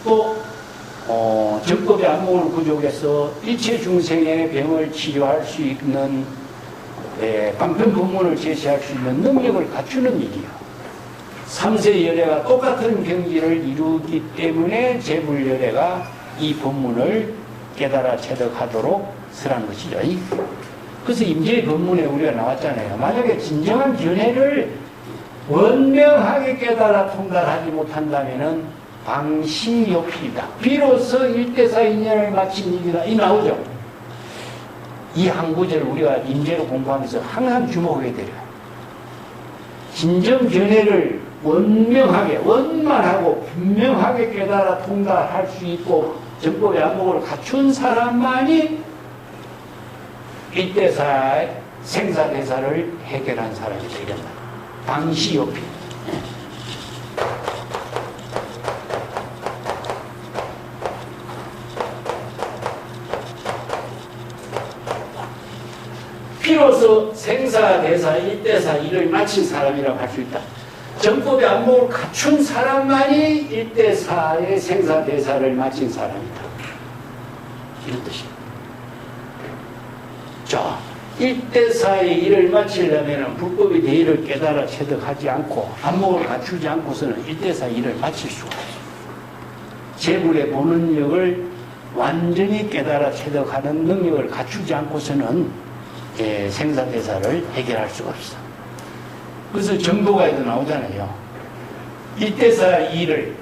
또 정법의 안목을 부족해서 일체 중생의 병을 치료할 수 있는 방편 법문을 제시할 수 있는 능력을 갖추는 일이요. 삼세 열애가 똑같은 경지를 이루기 때문에 재불열애가 이 법문을 깨달아 체득하도록 설한 것이죠. 그래서 임재의 법문에 우리가 나왔잖아요. 만약에 진정한 견해를 원명하게 깨달아 통달하지 못한다면은 방시욕이다. 비로소 일대사 인연을 마친 일이다. 이 나오죠. 이 한 구절을 우리가 임재로 공부하면서 항상 주목하게 돼요. 진정 견해를 원명하게, 원만하고 분명하게 깨달아 통달할 수 있고 정법의 안목을 갖춘 사람만이 일대사의 생사대사를 해결한 사람이 되겠다. 방시욕이. 비로소 생사대사, 일대사 일을 마친 사람이라고 할 수 있다. 정법의 안목을 갖춘 사람만이 일대사의 생사대사를 마친 사람이다. 이런 뜻입니다. 자, 일대사의 일을 마치려면 불법의 대의를 깨달아 체득하지 않고 안목을 갖추지 않고서는 일대사 일을 마칠 수가 없어요. 재불의 본원력을 완전히 깨달아 체득하는 능력을 갖추지 않고서는 생사대사를 해결할 수가 없어. 그래서 정도가에도 나오잖아요. 일대사 일을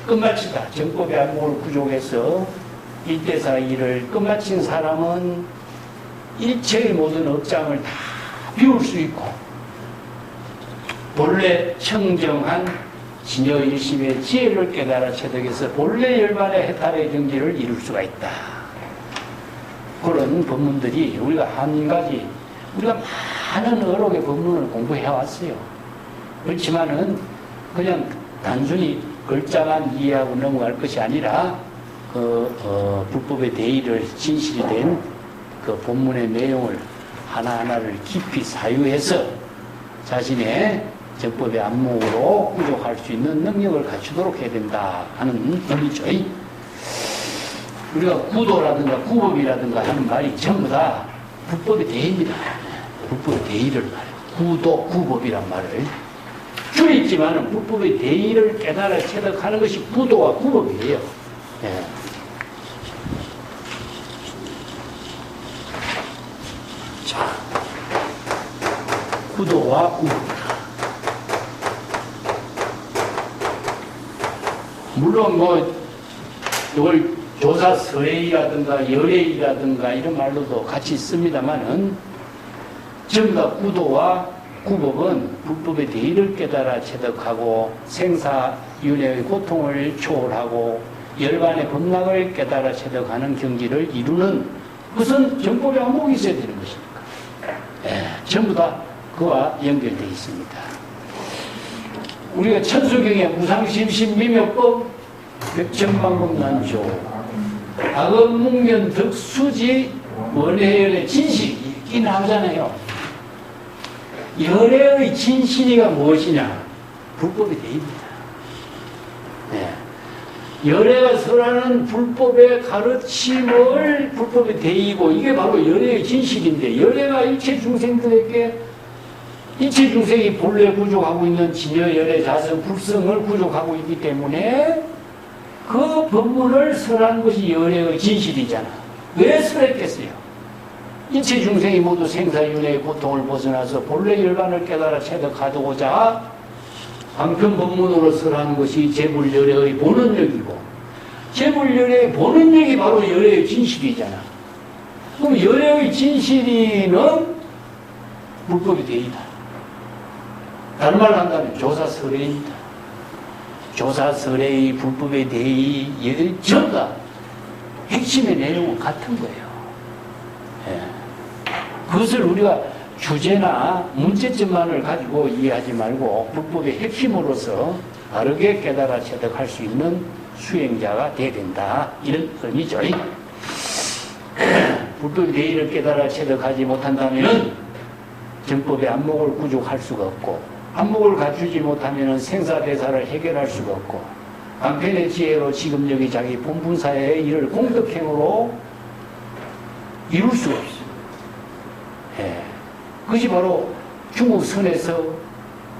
끝마치다. 정법의 안목을 부족해서 일대사 일을 끝마친 사람은 일체의 모든 업장을 다 비울 수 있고 본래 청정한 진여일심의 지혜를 깨달아 체득해서 본래 열반의 해탈의 경지를 이룰 수가 있다. 그런 법문들이 우리가 한 가지, 우리가 많은 어록의 법문을 공부해 왔어요. 그렇지만은 그냥 단순히 글자만 이해하고 넘어갈 것이 아니라 불법의 대의를 진실이 된 그 본문의 내용을 하나하나를 깊이 사유해서 자신의 정법의 안목으로 구족할 수 있는 능력을 갖추도록 해야 된다 하는 의미죠. 우리가 구도라든가 구법이라든가 하는 말이 전부 다 불법의 대의입니다. 불법의 대의를 말해요. 구도, 구법이란 말을 줄였지만 불법의 대의를 깨달아 체득하는 것이 구도와 구법이에요. 예. 자, 구도와 구법이다. 물론 이걸 조사 서례이라든가 열애이라든가 이런 말로도 같이 씁니다만은 전부 다 구도와 구법은 불법의 대의를 깨달아 체득하고 생사윤회의 고통을 초월하고 열반의 법락을 깨달아 체득하는 경지를 이루는 그것은 정법의 안목이 있어야 되는 것이니까. 전부 다 그와 연결되어 있습니다. 우리가 천수경에 무상심신미묘법 백천만법난조 악업묵면 덕수지 원해열의 진실 이 나오잖아요. 열애의 진실이가 무엇이냐? 불법의 대의입니다. 네. 열애가 설하는 불법의 가르침을 불법의 대의고 이게 바로 열애의 진실인데 열애가 일체 중생들에게 일체 중생이 본래 구족하고 있는 진여 열애 자성 불성을 구족하고 있기 때문에 그 법문을 설하는 것이 열애의 진실이잖아. 왜 설했겠어요? 일체 중생이 모두 생사윤회의 고통을 벗어나서 본래 열반을 깨달아 체득하고자 방편 법문으로 설하는 것이 재불열애의 본원력이고 재불열애의 본원력이 바로 열애의 진실이잖아. 그럼 열애의 진실이는 불법이 되이다. 다른 말로 한다면 조사설애입니다. 조사설애의 불법에 대의 전부 다 핵심의 내용은 같은 거예요. 예. 그것을 우리가 주제나 문제점만을 가지고 이해하지 말고 불법의 핵심으로서 바르게 깨달아 체득할 수 있는 수행자가 되어야 된다. 이런 의미죠. 불법의 대의를 깨달아 체득하지 못한다면 정법의 안목을 구족할 수가 없고 안목을 갖추지 못하면 생사대사를 해결할 수가 없고 방편의 지혜로 지금 여기 자기 본분사의 일을 공덕행으로 이룰 수가 없어요. 예. 그것이 바로 중국 선에서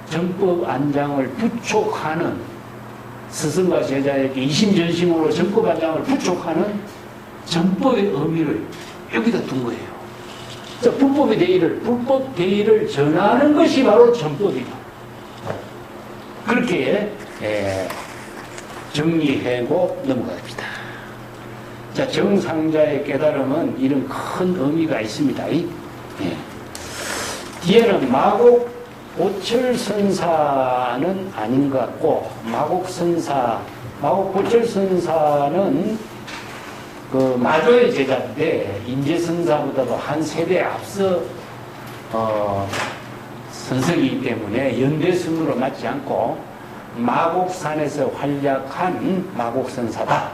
정법 안장을 부촉하는 스승과 제자에게 이심전심으로 정법 안장을 부촉하는 정법의 의미를 여기다 둔 거예요. 불법의 대의를, 불법 대의를 전하는 것이 바로 정법이다. 그렇게 정리하고 넘어갑니다. 자, 정상자의 깨달음은 이런 큰 의미가 있습니다. 예. 뒤에는 마곡 보철선사는 아닌 것 같고, 마곡 보철선사는 그 마조의 제자인데, 인재선사보다도 한 세대 앞서, 선생이기 때문에 연대선으로 맞지 않고, 마곡산에서 활약한 마곡선사다.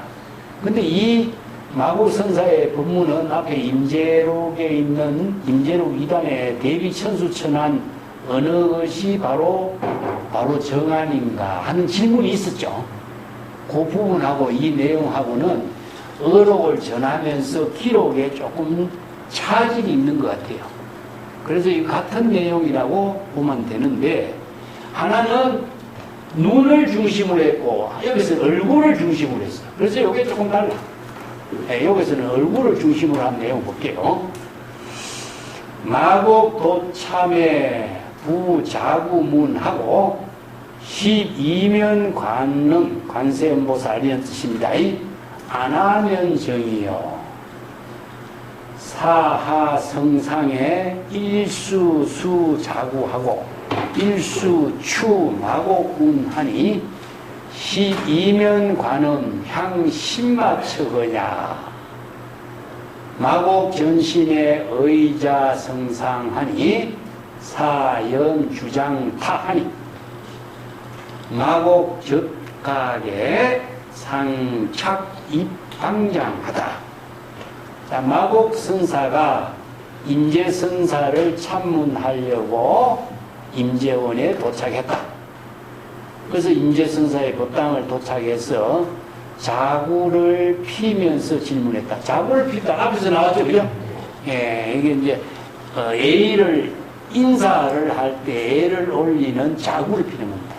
근데 이 마곡선사의 법문은 앞에 임재록에 있는 임재록 2단의 대비천수천한 어느 것이 바로 정안인가 하는 질문이 있었죠. 그 부분하고 이 내용하고는 어록을 전하면서 기록에 조금 차질이 있는 것 같아요. 그래서 이 같은 내용이라고 보면 되는데 하나는 눈을 중심으로 했고 여기서는 얼굴을 중심으로 했어요. 그래서 이게 조금 달라. 네, 여기서는 얼굴을 중심으로 한 내용 볼게요. 마곡도참의 부자구문하고 12면 관능 관세음보살 이런 뜻입니다. 안하면정이요 사하성상의 일수수자구하고 일수추 마곡운하니 12면 관음 향 10마처거냐 마곡전신의 의자 성상하니 사연 주장타하니 각에 상착 입방장하다. 자, 마곡선사가 임재선사를 참문하려고 임재원에 도착했다. 그래서 임재선사의 법당을 도착해서 자구를 피면서 질문했다. 자구를 피다 앞에서 나왔죠, 그죠? 예, 이게 이제 예의를 인사를 할 때 예를 올리는 자구를 피는 겁니다.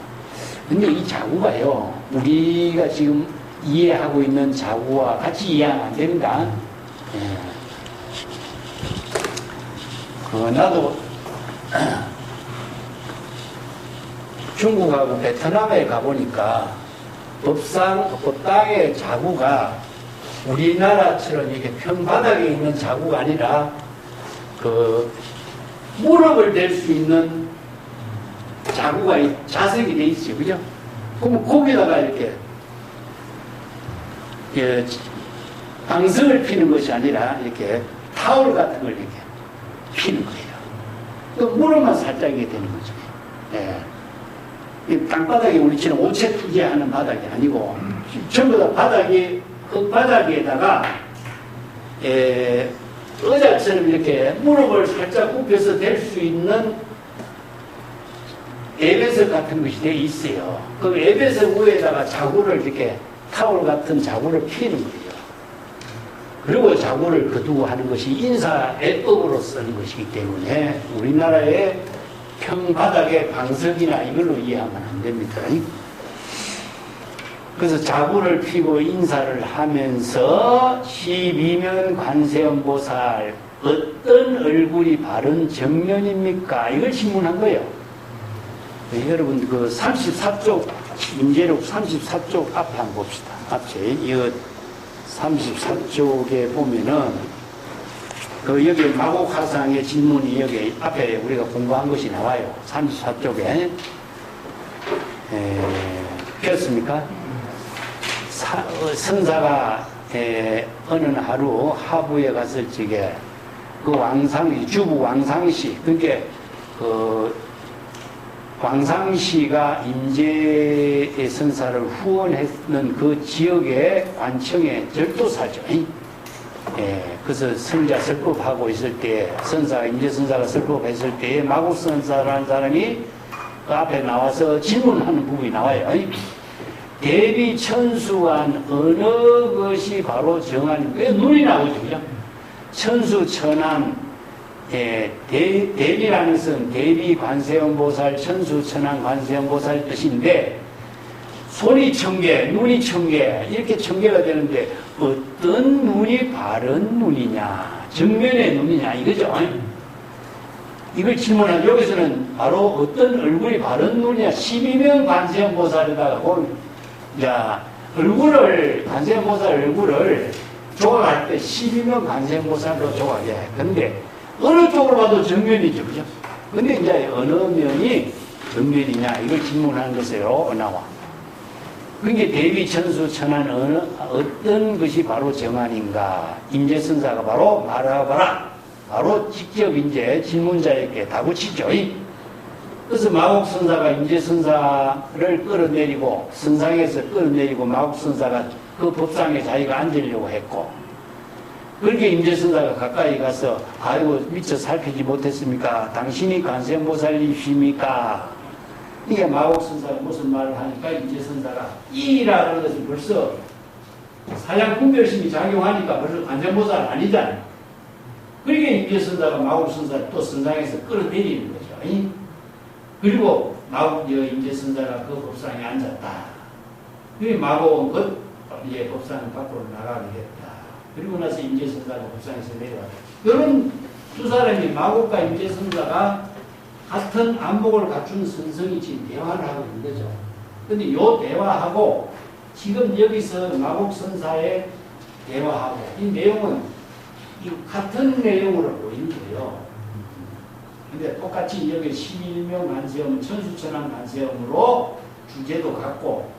근데 이 자구가요, 우리가 지금 이해하고 있는 자구와 같이 이해하면 안 됩니다. 예. 나도 중국하고 베트남에 가보니까 법당의 자구가 우리나라처럼 이렇게 평바닥에 있는 자구가 아니라 무릎을 댈 수 있는 자구가 자석이 돼 있어요. 그죠? 그럼 거기다가 이렇게 방석을 피는 것이 아니라 이렇게 타월 같은 걸 이렇게 피는 거예요. 그 무릎만 살짝 이게 되는 거죠. 예. 이 땅바닥이 우리처럼 오체 투기하는 바닥이 아니고 전부 다 바닥이 흙바닥에다가 의자처럼 이렇게 무릎을 살짝 굽혀서 댈 수 있는 에베석 같은 것이 되어 있어요. 그 에베석 위에다가 자구를 이렇게 타월 같은 자구를 피는 거예요. 그리고 자구를 거두고 하는 것이 인사애법으로 쓰는 것이기 때문에 우리나라의 평바닥의 방석이나 이걸로 이해하면 안 됩니다. 그래서 자구를 피고 인사를 하면서 12면 관세음보살 어떤 얼굴이 바른 정면입니까? 이걸 질문한 거예요. 여러분 그 34쪽 임재록 34쪽 앞에 한번 봅시다. 앞에 이거 34쪽에 보면은 여기 마곡화상의 질문이 여기 앞에 우리가 공부한 것이 나와요. 34쪽에 폈습니까? 선사가 어느 하루 하부에 갔을 적에 그 왕상 주부 왕상시 그러니까 왕상시가 임재의 선사를 후원했는 그 지역의 관청의 절도사죠. 그래서 선자 설법하고 있을 때, 임재선사가 설법했을 때에 마곡선사라는 사람이 그 앞에 나와서 질문하는 부분이 나와요. 대비 천수한 어느 것이 바로 정한입니까? 눈이 나오죠. 그죠? 천수, 천안, 대비라는 것은 대비 관세음보살, 천수, 천안, 관세음보살 뜻인데, 손이 천개, 눈이 천개, 이렇게 천개가 되는데, 어떤 눈이 바른 눈이냐, 정면의 눈이냐, 이거죠. 이걸 질문하면, 여기서는 바로 어떤 얼굴이 바른 눈이냐, 12명 관세음보살에다가 보면, 자, 관세음보살 얼굴을 조각할 때 12명 관세음보살로 조각해. 근데, 어느 쪽으로 봐도 정면이죠. 그죠? 근데 이제 어느 면이 정면이냐, 이걸 질문하는 것으로 나와. 그러니까 대비 천수 천안 어떤 것이 바로 정안인가? 임재선사가 바로 말하거라. 바로 직접 이제 질문자에게 다구치죠. 그래서 마곡선사가 임재선사를 끌어내리고 선상에서 끌어내리고 마곡선사가 그 법상에 자기가 앉으려고 했고, 그렇게 임재선사가 가까이 가서 아이고 미처 살피지 못했습니까? 당신이 관세음보살이십니까? 이게 마곡선사가 무슨 말을 하니까 임재선사가 이라는 것은 벌써 사양 분별심이 작용하니까 벌써 관세음보살 아니잖아요. 그러니까 임재선사가 마곡선사를 또 선상에서 끌어내리는 거죠. 그리고 임재선사가 그 법상에 앉았다. 그게 마곡은 이제 법상 밖으로 나가게 됐다. 그리고 나서 임재선사가 법상에서 내려왔다. 이런 두 사람이 마곡과 임재선사가 같은 안목을 갖춘 선성이 지금 대화를 하고 있는 거죠. 근데 이 대화하고 지금 여기서 마곡선사의 대화하고 이 내용은 같은 내용으로 보이는 거예요. 근데 똑같이 여기 11명 관세음, 천수천안 관세음으로 주제도 같고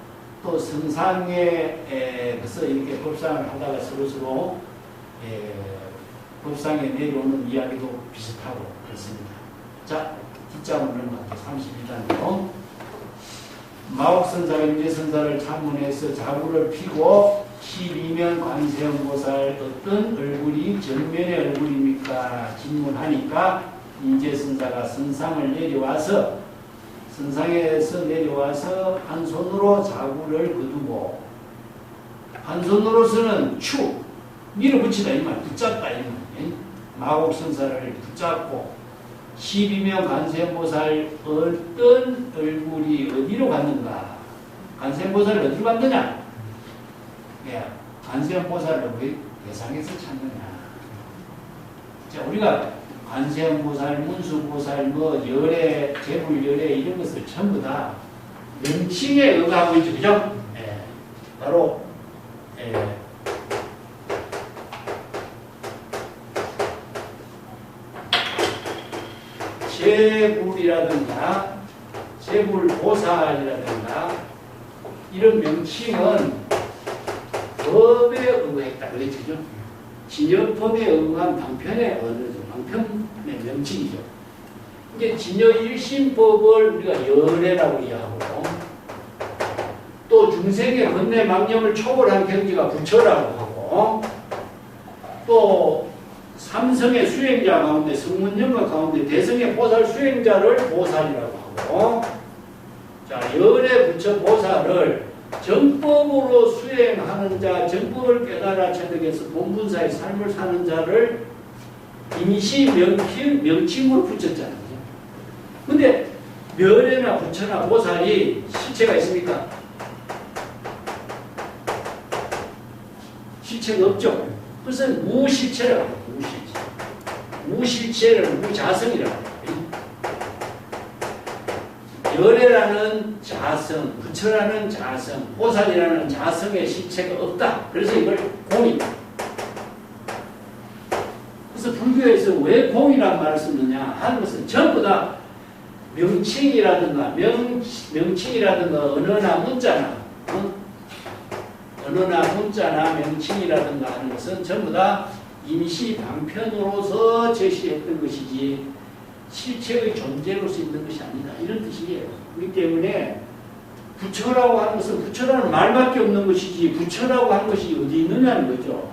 또 성상에 그래서 이렇게 법상을 하다가 서로서로 법상에 내려오는 이야기도 비슷하고 그렇습니다. 자, 뒷장으로 넘어갈게요. 32단으로 마옥선사가 임재선사를 참문해서 자구를 피고 12면 관세음보살 어떤 얼굴이 전면의 얼굴입니까? 질문하니까 임재선사가 선상을 내려와서 선상에서 내려와서 한 손으로 자구를 거두고 한 손으로서는 밀어붙이다 이 말, 붙잡다 이 말. 마곡선사를 붙잡고 12명 관세음보살 어떤 얼굴이 어디로 갔는가? 관세음보살을 어디로 갔느냐? 예, 관세음보살을 왜 대상에서 찾느냐? 자, 우리가 관세음보살, 문수보살, 열애, 재불열애 이런 것을 전부 다 명칭에 의거하고 있죠, 그죠? 예, 바로 재불이라든가 재불보살이라든가 이런 명칭은 법에 의거했다 그랬죠. 진여법에 의거한 방편의 언어죠. 방편의 명칭이죠. 이제 진여 일심법을 우리가 열애라고 이해하고 또 중생의 번뇌 망념을 초월한 경지가 부처라고 하고 또 삼성의 수행자 가운데 성문연가 가운데 대성의 보살 수행자를 보살이라고 하고 자 열애 부처 보살을 정법으로 수행하는 자 정법을 깨달아 체득해서 본분사의 삶을 사는 자를 임시 명칭으로 붙였잖아요. 근데 열애나 부처나 보살이 실체가 있습니까? 실체가 없죠. 그래서 무실체라고 합니다. 무실체를 무자성이라고 합니다. 열애라는 자성, 부처라는 자성, 보살이라는 자성의 실체가 없다. 그래서 이걸 공이다. 그래서 불교에서 왜 공이라는 말을 쓰느냐 하는 것은 전부 다 명칭이라든가 언어나 문자나 언어나 문자나 명칭이라든가 하는 것은 전부 다 임시 방편으로서 제시했던 것이지 실체의 존재로서 있는 것이 아니다. 이런 뜻이에요. 그렇기 때문에 부처라고 하는 것은 부처라는 말밖에 없는 것이지 부처라고 하는 것이 어디 있느냐는 거죠.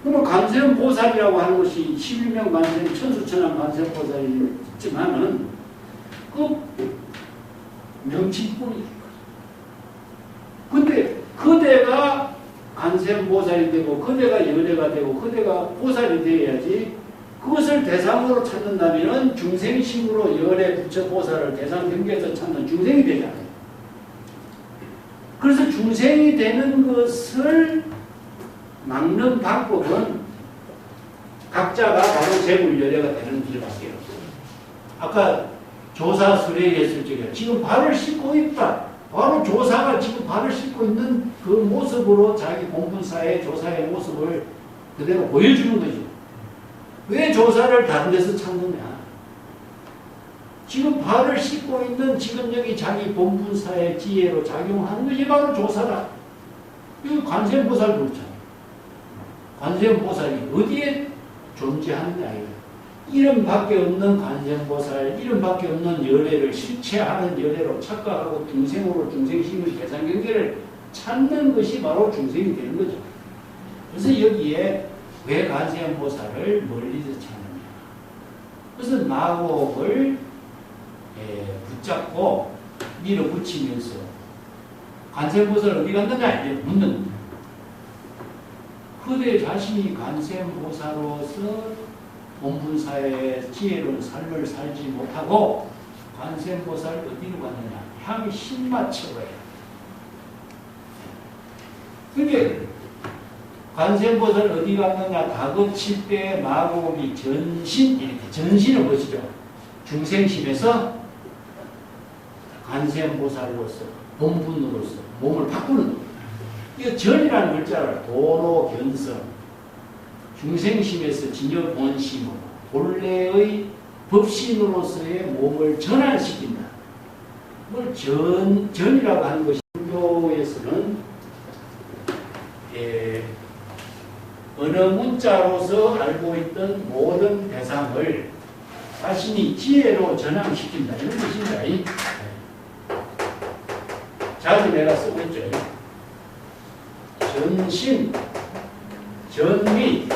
그러면 관세음 보살이라고 하는 것이 11명 관세음 천수천왕 관세음 보살이 있지만은 그 명칭뿐이에요. 근데 그대가 관세음 보살이 되고 그대가 열애가 되고 그대가 보살이 되어야지 그것을 대상으로 찾는다면 중생심으로 열애 부처 보살을 대상 경계에서 찾는 중생이 되잖아요. 그래서 중생이 되는 것을 막는 방법은 각자가 바로 재불열애가 되는 길밖에 없어요. 아까 조사 수레했을 적에 지금 발을 씻고 있다. 바로 조사가 지금 발을 씻고 있는 그 모습으로 자기 본분사의 조사의 모습을 그대로 보여주는 거죠. 왜 조사를 다른 데서 찾느냐? 지금 발을 씻고 있는 지금 여기 자기 본분사의 지혜로 작용하는 것이 바로 조사다. 이거 관세음보살 그렇잖아요. 관세음보살이 어디에 존재하느냐 이거. 이름밖에 없는 관세음보살, 이름밖에 없는 열애를 실체하는 열애로 착각하고 중생으로 중생심의 대상경계를 찾는 것이 바로 중생이 되는 거죠. 그래서 여기에 왜 관세음보살을 멀리서 찾느냐. 그래서 마곡을 붙잡고 밀어붙이면서 관세음보살 어디 갔느냐 이렇게 묻는 거예요. 그대 자신이 관세음보살로서 본분사의 지혜로운 삶을 살지 못하고 관세음보살 어디로 갔느냐? 향이 신마처로요. 그게 관세음보살 어디 갔느냐? 다급칠 때 마곡이 전신, 이렇게 전신을 보시죠. 중생심에서 관세음보살로서 본분으로서 몸을 바꾸는 거예요. 이거 전이라는 글자를 도로 견성 중생심에서 진여본심으로 본래의 법신으로서의 몸을 전환시킨다. 그걸 전이라고 하는 것이 불교에서는 언어 문자로서 알고 있던 모든 대상을 자신이 지혜로 전환시킨다. 이런 뜻입니다. 자주 내가 쓰고 있죠. 전신, 전미.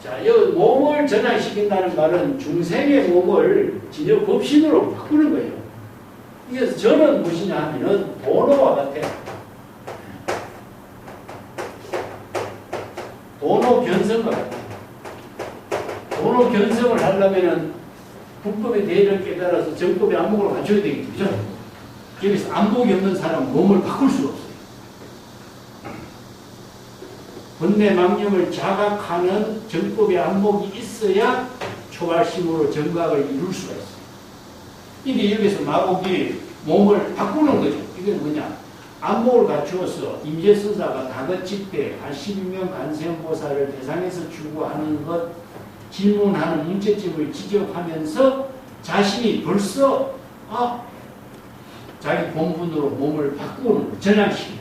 자, 이 몸을 전환시킨다는 말은 중생의 몸을 진여 법신으로 바꾸는 거예요. 그래서 저는 무엇이냐 하면은 도노와 같아요. 도노 견성과 같아요. 도노 견성을 하려면은 불법의 대의를 깨달아서 정법의 안목으로 갖춰야 되겠죠. 여기서 안목이 없는 사람은 몸을 바꿀 수가 없어요. 본내 망념을 자각하는 정법의 안목이 있어야 초발심으로 정각을 이룰 수가 있어요. 이게 여기서 마곡이 몸을 바꾸는 거죠. 이게 뭐냐? 안목을 갖추어서 임재선사가 다것집대 82명 간세음보살을 대상에서 추구하는 것, 질문하는 문제점을 지적하면서 자신이 벌써 자기 본분으로 몸을 바꾸는, 전환시키는.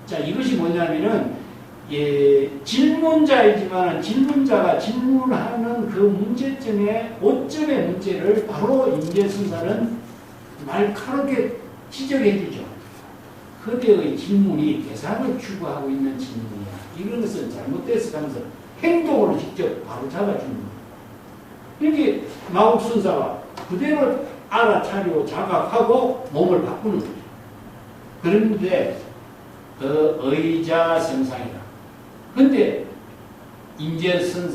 자, 이것이 뭐냐면은 질문자이지만 질문자가 질문하는 그 문제점의 오점의 문제를 바로 임재선사는 날카롭게 지적해 주죠. 그대의 질문이 대상을 추구하고 있는 질문이야. 이런 것은 잘못돼서 하면서 행동으로 직접 바로 잡아주는 거예요. 이렇게 마곡선사가 그대로 알아차리고 자각하고 몸을 바꾸는 거죠. 그런데 의자성상이다. 근데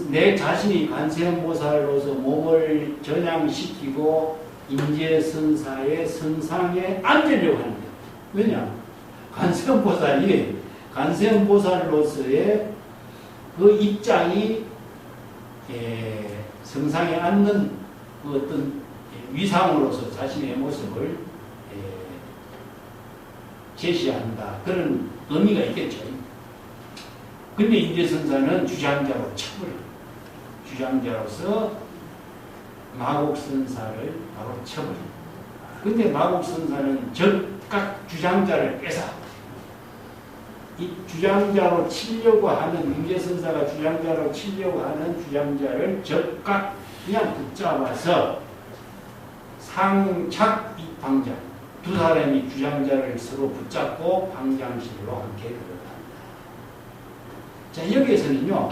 내 자신이 관세음보살로서 몸을 전향시키고 임재선사의 성상에 앉으려고 하는 거예요. 왜냐? 관세음보살이 관세음보살로서의 그 입장이 성상에 앉는 그 어떤 위상으로서 자신의 모습을 제시한다. 그런 의미가 있겠죠. 근데 임재선사는 주장자로 쳐버려요. 주장자로서 마곡선사를 바로 쳐버려요. 근데 마곡선사는 즉각 주장자를 뺏어 이 주장자로 치려고 하는, 임재선사가 주장자로 치려고 하는 주장자를 즉각 그냥 붙잡아서 상착 입방장, 두 사람이 주장자를 서로 붙잡고 방장실로 함께 들어간다. 자, 여기에서는요,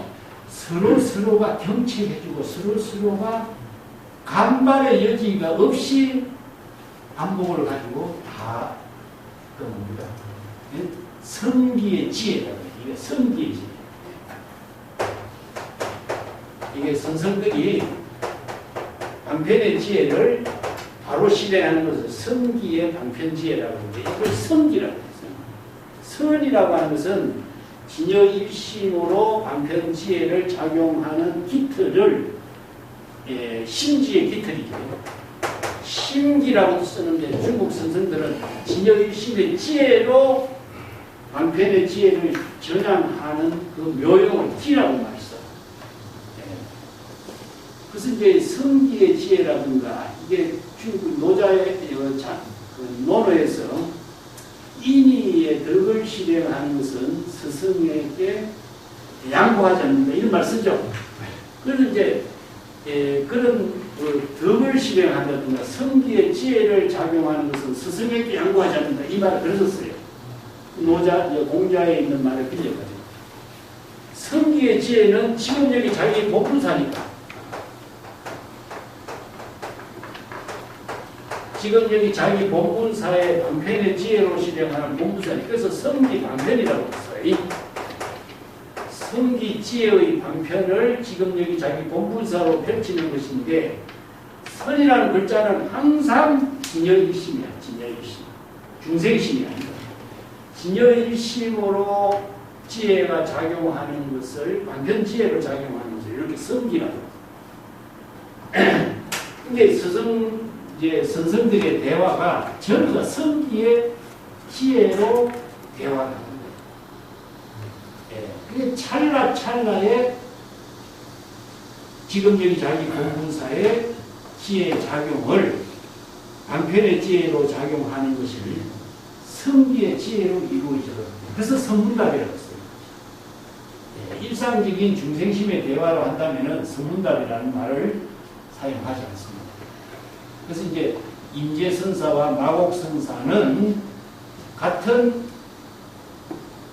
서로가 경치해주고 서로가 간발의 여지가 없이 안목을 가지고 다 그 뭡니까? 성기의 지혜라고 해요. 이게 성기의 지혜. 이게 선성들이 방편의 지혜를 바로 실행하는 것을 성기의 방편지혜라고 하는데, 이걸 성기라고 했어요. 선이라고 하는 것은 진여일심으로 방편지혜를 작용하는 기틀을 심지의 기틀이죠. 심기라고도 쓰는데 중국 선생들은 진여일심의 지혜로 방편의 지혜를 전향하는 그 묘용을 기라고 많이 써요. 그래서 이제 성기의 지혜라든가 이게 중국 노자의 논어에서 인의의 덕을 실행하는 것은 스승에게 양보하지 않는다, 이런 말 쓰죠. 그래서 이제 그런 덕을 실행한다든가 성기의 지혜를 작용하는 것은 스승에게 양보하지 않는다, 이 말을 그래서 써요. 노자 공자에 있는 말을 빌려가지고 성기의 지혜는 지금 여기 자기 본분사니까, 지금 여기 자기 본분사의 방편의 지혜로 실행하는 본분사니, 그래서 성기 방편이라고 했어요. 성기 지혜의 방편을 지금 여기 자기 본분사로 펼치는 것인데, 선이라는 글자는 항상 진여일심이야. 진여일심. 중생심이 아니다. 진여일심으로 지혜가 작용하는 것을, 방편 지혜로 작용하는 것을 이렇게 성기라고 해요. 근데 선성들의 대화가 전부 다 성기의 지혜로 대화를 하는 거예요. 그게 찰나찰나에 지금 여기 자기 본분사의 지혜의 작용을 방편의 지혜로 작용하는 것을 성기의 지혜로 이루어져. 그래서 성문답이라고 했어요. 일상적인 중생심의 대화로 한다면 성문답이라는 말을 사용하지 않습니다. 그래서 이제 임재선사와 마곡선사는 같은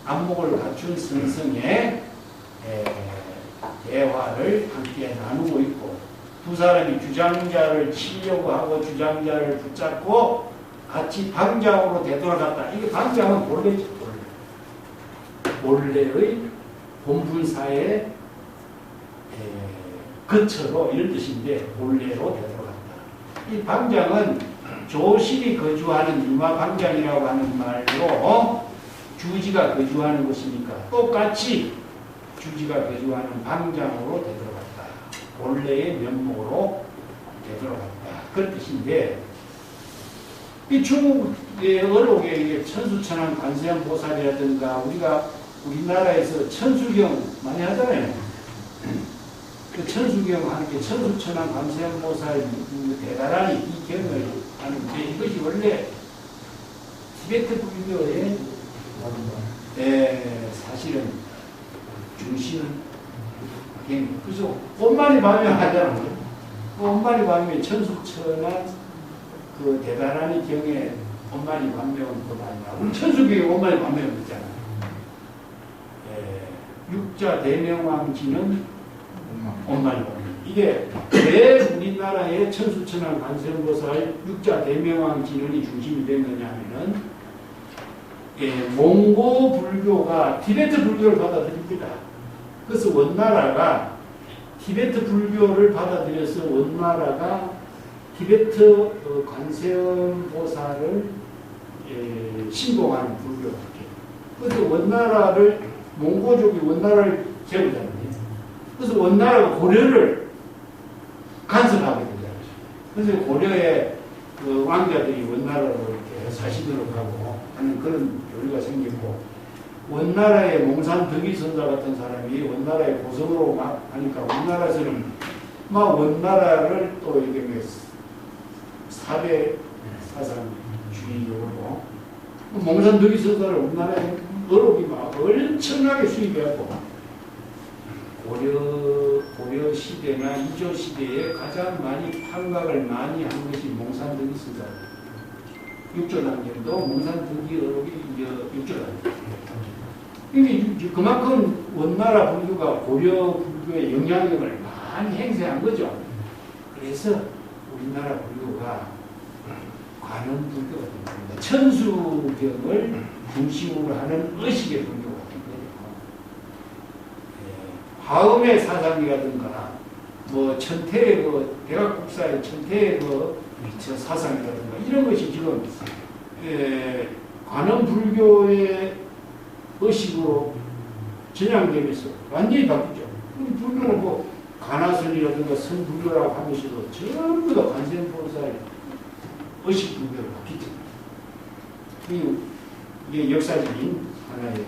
안목을 갖춘 선성의 대화를 함께 나누고 있고, 두 사람이 주장자를 치려고 하고 주장자를 붙잡고 같이 방장으로 되돌아갔다. 이게 방장은 본래죠. 본래의 본분사의 거처로 이런 뜻인데 본래로 되돌아갔다. 이 방장은 조실이 거주하는 유마방장이라고 하는 말로 주지가 거주하는 곳이니까 똑같이 주지가 거주하는 방장으로 되돌아갔다. 본래의 면목으로 되돌아갔다. 그런 뜻인데, 이 중국의 어록에 천수천왕 관세음 보살이라든가 우리가 우리나라에서 천수경 많이 하잖아요. 그 천수경 하는 게 천수천왕 관세음 보살 대단하니 이 경을 하는데, 이것이 원래 티베트 불교의 사실은 중심은 그래서 온만이 반명하잖아요. 그 온만이 반명이 천수천왕 그 대단하니 경에 온만이 반명은 그 말이야. 우리 천수경에 온만이 반명은 있잖아요. 육자 대명왕지는 온만이 반명. 이게 왜 우리나라의 천수천왕 관세음보살 육자 대명왕진원이 중심이 된 거냐면은 몽고 불교가 티베트 불교를 받아들입니다. 그래서 원나라가 티베트 불교를 받아들여서 원나라가 티베트 관세음보살을 신봉하는 불교. 그래서 원나라를 몽고족이 원나라를 세우잖아요. 그래서 원나라가 고려를 간섭하게 되잖아요. 그래서 고려의 그 왕자들이 원나라로 이렇게 사시도록 하고 하는 그런 교리가 생겼고, 원나라의 몽산 덕이선사 같은 사람이 원나라의 고성으로 막 하니까 원나라에서는 막 원나라를 또 이게 사대 사상주의적으로 몽산 덕이선사를 원나라에 어록이 막 엄청나게 수입해갖고 고려 시대나 이조 시대에 가장 많이 판각을 많이 한 것이 몽산덕이 선사. 육조단경도 몽산덕이 어록이 6조단경. 이게 그만큼 원나라 불교가 고려 불교의 영향력을 많이 행사한 거죠. 그래서 우리나라 불교가 관원 불교가 된 겁니다. 천수경을 중심으로 하는 의식의 불교가 된 거죠. 화엄의 사상이라든가 뭐 천태의 그 대각국사의 천태의 그 사상이라든가 이런 것이 지금 관원 불교의 의식으로 전향되면서 완전히 바뀌죠. 불교는 뭐 가나선이라든가 선불교라고 하면서도 전부 다 관세음보살 의식 불교로 바뀌죠. 이게 역사적인 하나의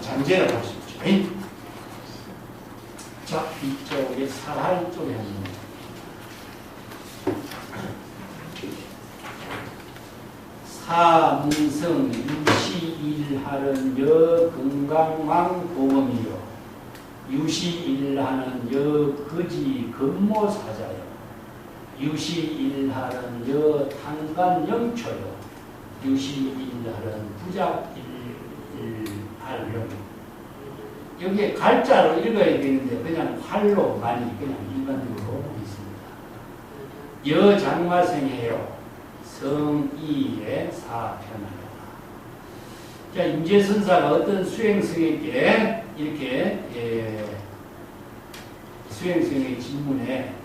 잔재라고 할 수 있죠. 자, 이쪽에 사할 쪽에 합니다. 사문성 유시일하는 여건강왕 공엄이요 유시일하는 여거지 근모사자요 유시일하는 여탄간영초요 유시일하는 부작일할령. 여기에 갈자로 읽어야 되는데 그냥 활로 많이 그냥 일반적으로 있습니다. 여장마생해요. 성이의 사편하다. 자, 임재선사가 어떤 수행성에게 이렇게 수행성의 질문에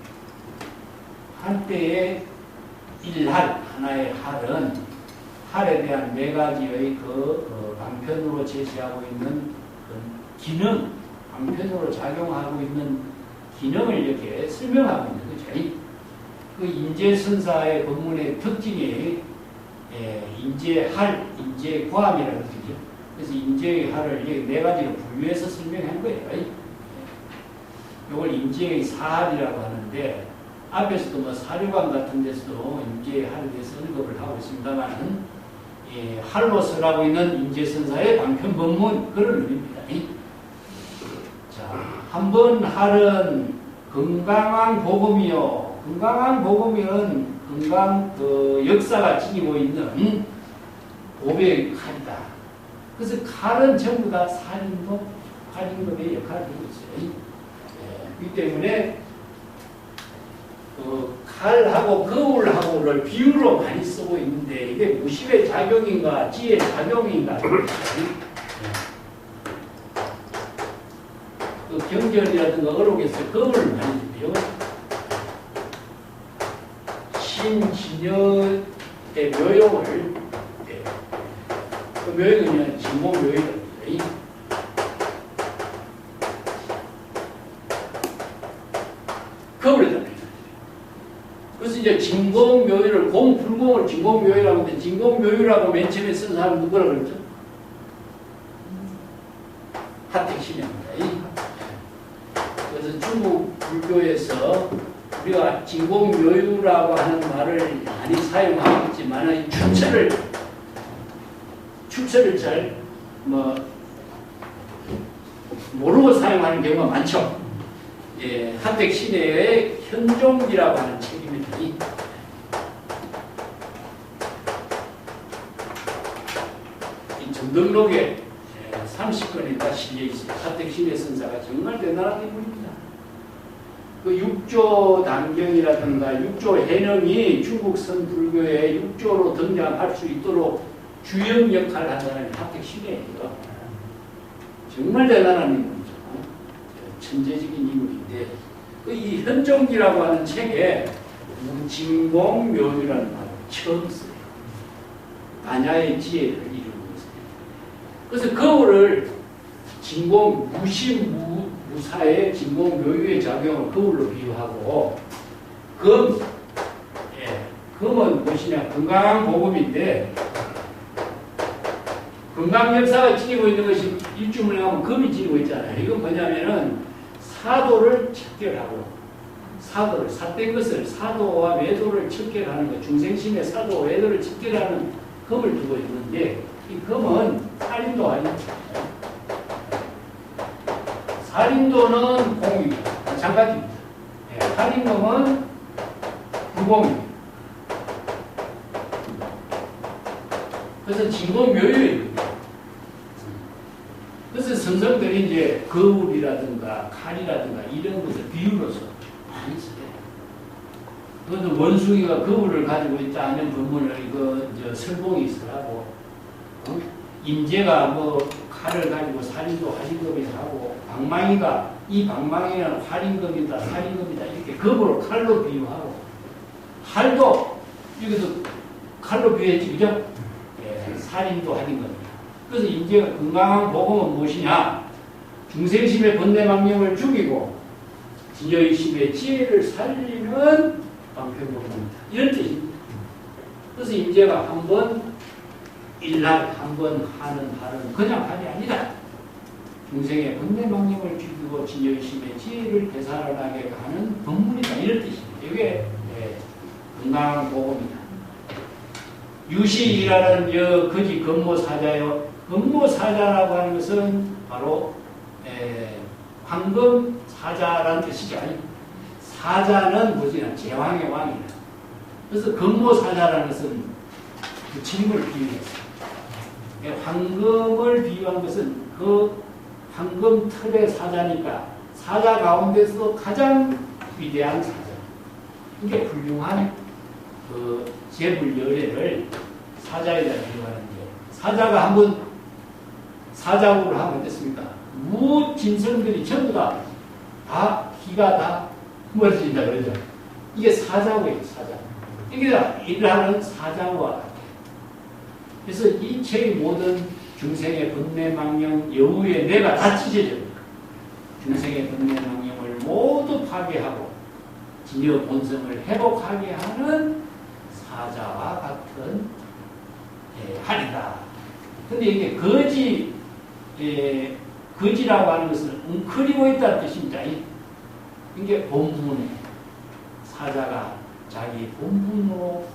한때의 일할, 하나의 할에 대한 네 가지의 그 방편으로 제시하고 있는 그 기능, 방편으로 작용하고 있는 기능을 이렇게 설명하고 있는 거죠. 그 임재선사의 법문의 특징이 임재할, 임재과함이라는 뜻이죠. 그래서 임재의 할을 네 가지로 분류해서 설명한 거예요. 이걸 임재의 사할이라고 하는데 앞에서도 뭐 사료관 같은 데서도 임재의 할에 대해서 언급을 하고 있습니다만 할로 설하고 있는 임재선사의 방편 법문 그런 의미입니다. 자, 한 번 할은 건강한 복음이요. 건강한 복음은 건강 그 역사가 지니고 있는 보배의 칼이다. 그래서 칼은 전부 다 살인범의 역할을 하고 있어요. 그렇기 때문에 칼하고 거울하고를 비유로 많이 쓰고 있는데 이게 무심의 작용인가 지혜의 작용인가 그 경전이라든가 어록에서 거울을 많이 써요. 신진여의 묘용을 그 묘용은 그냥 진공묘용입니다. 거울이잖아요. 그래서 이제 진공묘유를 공불공을 진공묘유라고 하는데 진공묘유라고 맨 처음에 쓴 사람 누구라 그랬죠? 하택신입니다. 그래서 중국 불교에서 우리가 진공묘유라고 하는 말을 많이 사용하고 있지만 출처를 잘 모르고 사용하는 경우가 많죠. 예, 하택신의 현종기라고 하는 책입니다. 이 전등록에 30권이 다 실려 있어요. 하택신의 선사가 정말 대단한 인물입니다. 그 육조 남경이라든가 육조 해능이 중국 선불교의 육조로 등장할 수 있도록 주역 역할을 한 사람이 하택신이에요. 정말 대단한 인물이죠. 천재적인 인물인데 이 현종기라고 하는 책에 무진공묘유라는 말을 처음 써요. 반야의 지혜를 이루고 있어요. 그래서 거울을 무사의 진공묘유의 작용을 거울로 비유하고 금은 무엇이냐 건강한 복음인데 건강 역사가 지니고 있는 것이 일주문에 가면 금이 지니고 있잖아요. 이건 뭐냐면은 사도를 척결하고 삿된 것을 사도와 외도를 척결하는 것, 중생심의 사도와 외도를 척결하는 금을 두고 있는데 이 금은 살인도 아닙니다. 살인도는 공입니다. 마찬가지입니다. 살인금은 불공입니다. 그래서 진공묘유입니다. 그래서 선생들이 이제 거울이라든가 칼이라든가 이런 것을 비유로서 많이 써요. 그것도 원숭이가 거울을 가지고 있다 하는 법문을 설봉이 있으라고 임재가 칼을 가지고 살인도 할인금이다 하고 방망이가 이 방망이는 할인금이다 살인금이다 이렇게 검으로 칼로 비유하고 칼도 여기도 칼로 비유했지 그죠? 살인도 할인금이다. 그래서 임재가 건강한 복음은 무엇이냐? 중생심의 번뇌망령을 죽이고 진여의심의 지혜를 살리는 방편복음입니다. 이런 뜻입니다. 그래서 임재가 한번 일날 한번 하는 그냥 하이 아니다. 중생의 번뇌망령을 죽이고 진여의심의 지혜를 되살아나게 하는 법문이다. 이런 뜻입니다. 이게 건강한 복음이다. 유시이라는 거지 건모사자요. 건모사자라고 하는 것은 바로 황금사자라는 뜻이죠. 사자는 뭐지냐? 제왕의 왕이다. 그래서 건모사자라는 것은 부처님을 비유했어요. 황금을 비유한 것은 그 황금 털의 사자니까 사자 가운데서 가장 위대한 사자. 이게 훌륭한 그 재물여례를 사자에다 비유하는데 사자가 한번 사자우를 하면 어땠습니까? 무진성들이 전부 다 기가 다 멀어진다 그러죠. 이게 사자우예요. 사자. 이게 일하는 사자우와 같아요. 그래서 이 책의 모든 중생의 번뇌망령 여우의 뇌가 다 찢어집니다. 중생의 번뇌망령을 모두 파괴하고 진여 본성을 회복하게 하는 사자와 같은 한이다. 근데 이게 거지라고 하는 것은 웅크리고 있다는 뜻입니다. 이게 본분에 사자가 자기 본분으로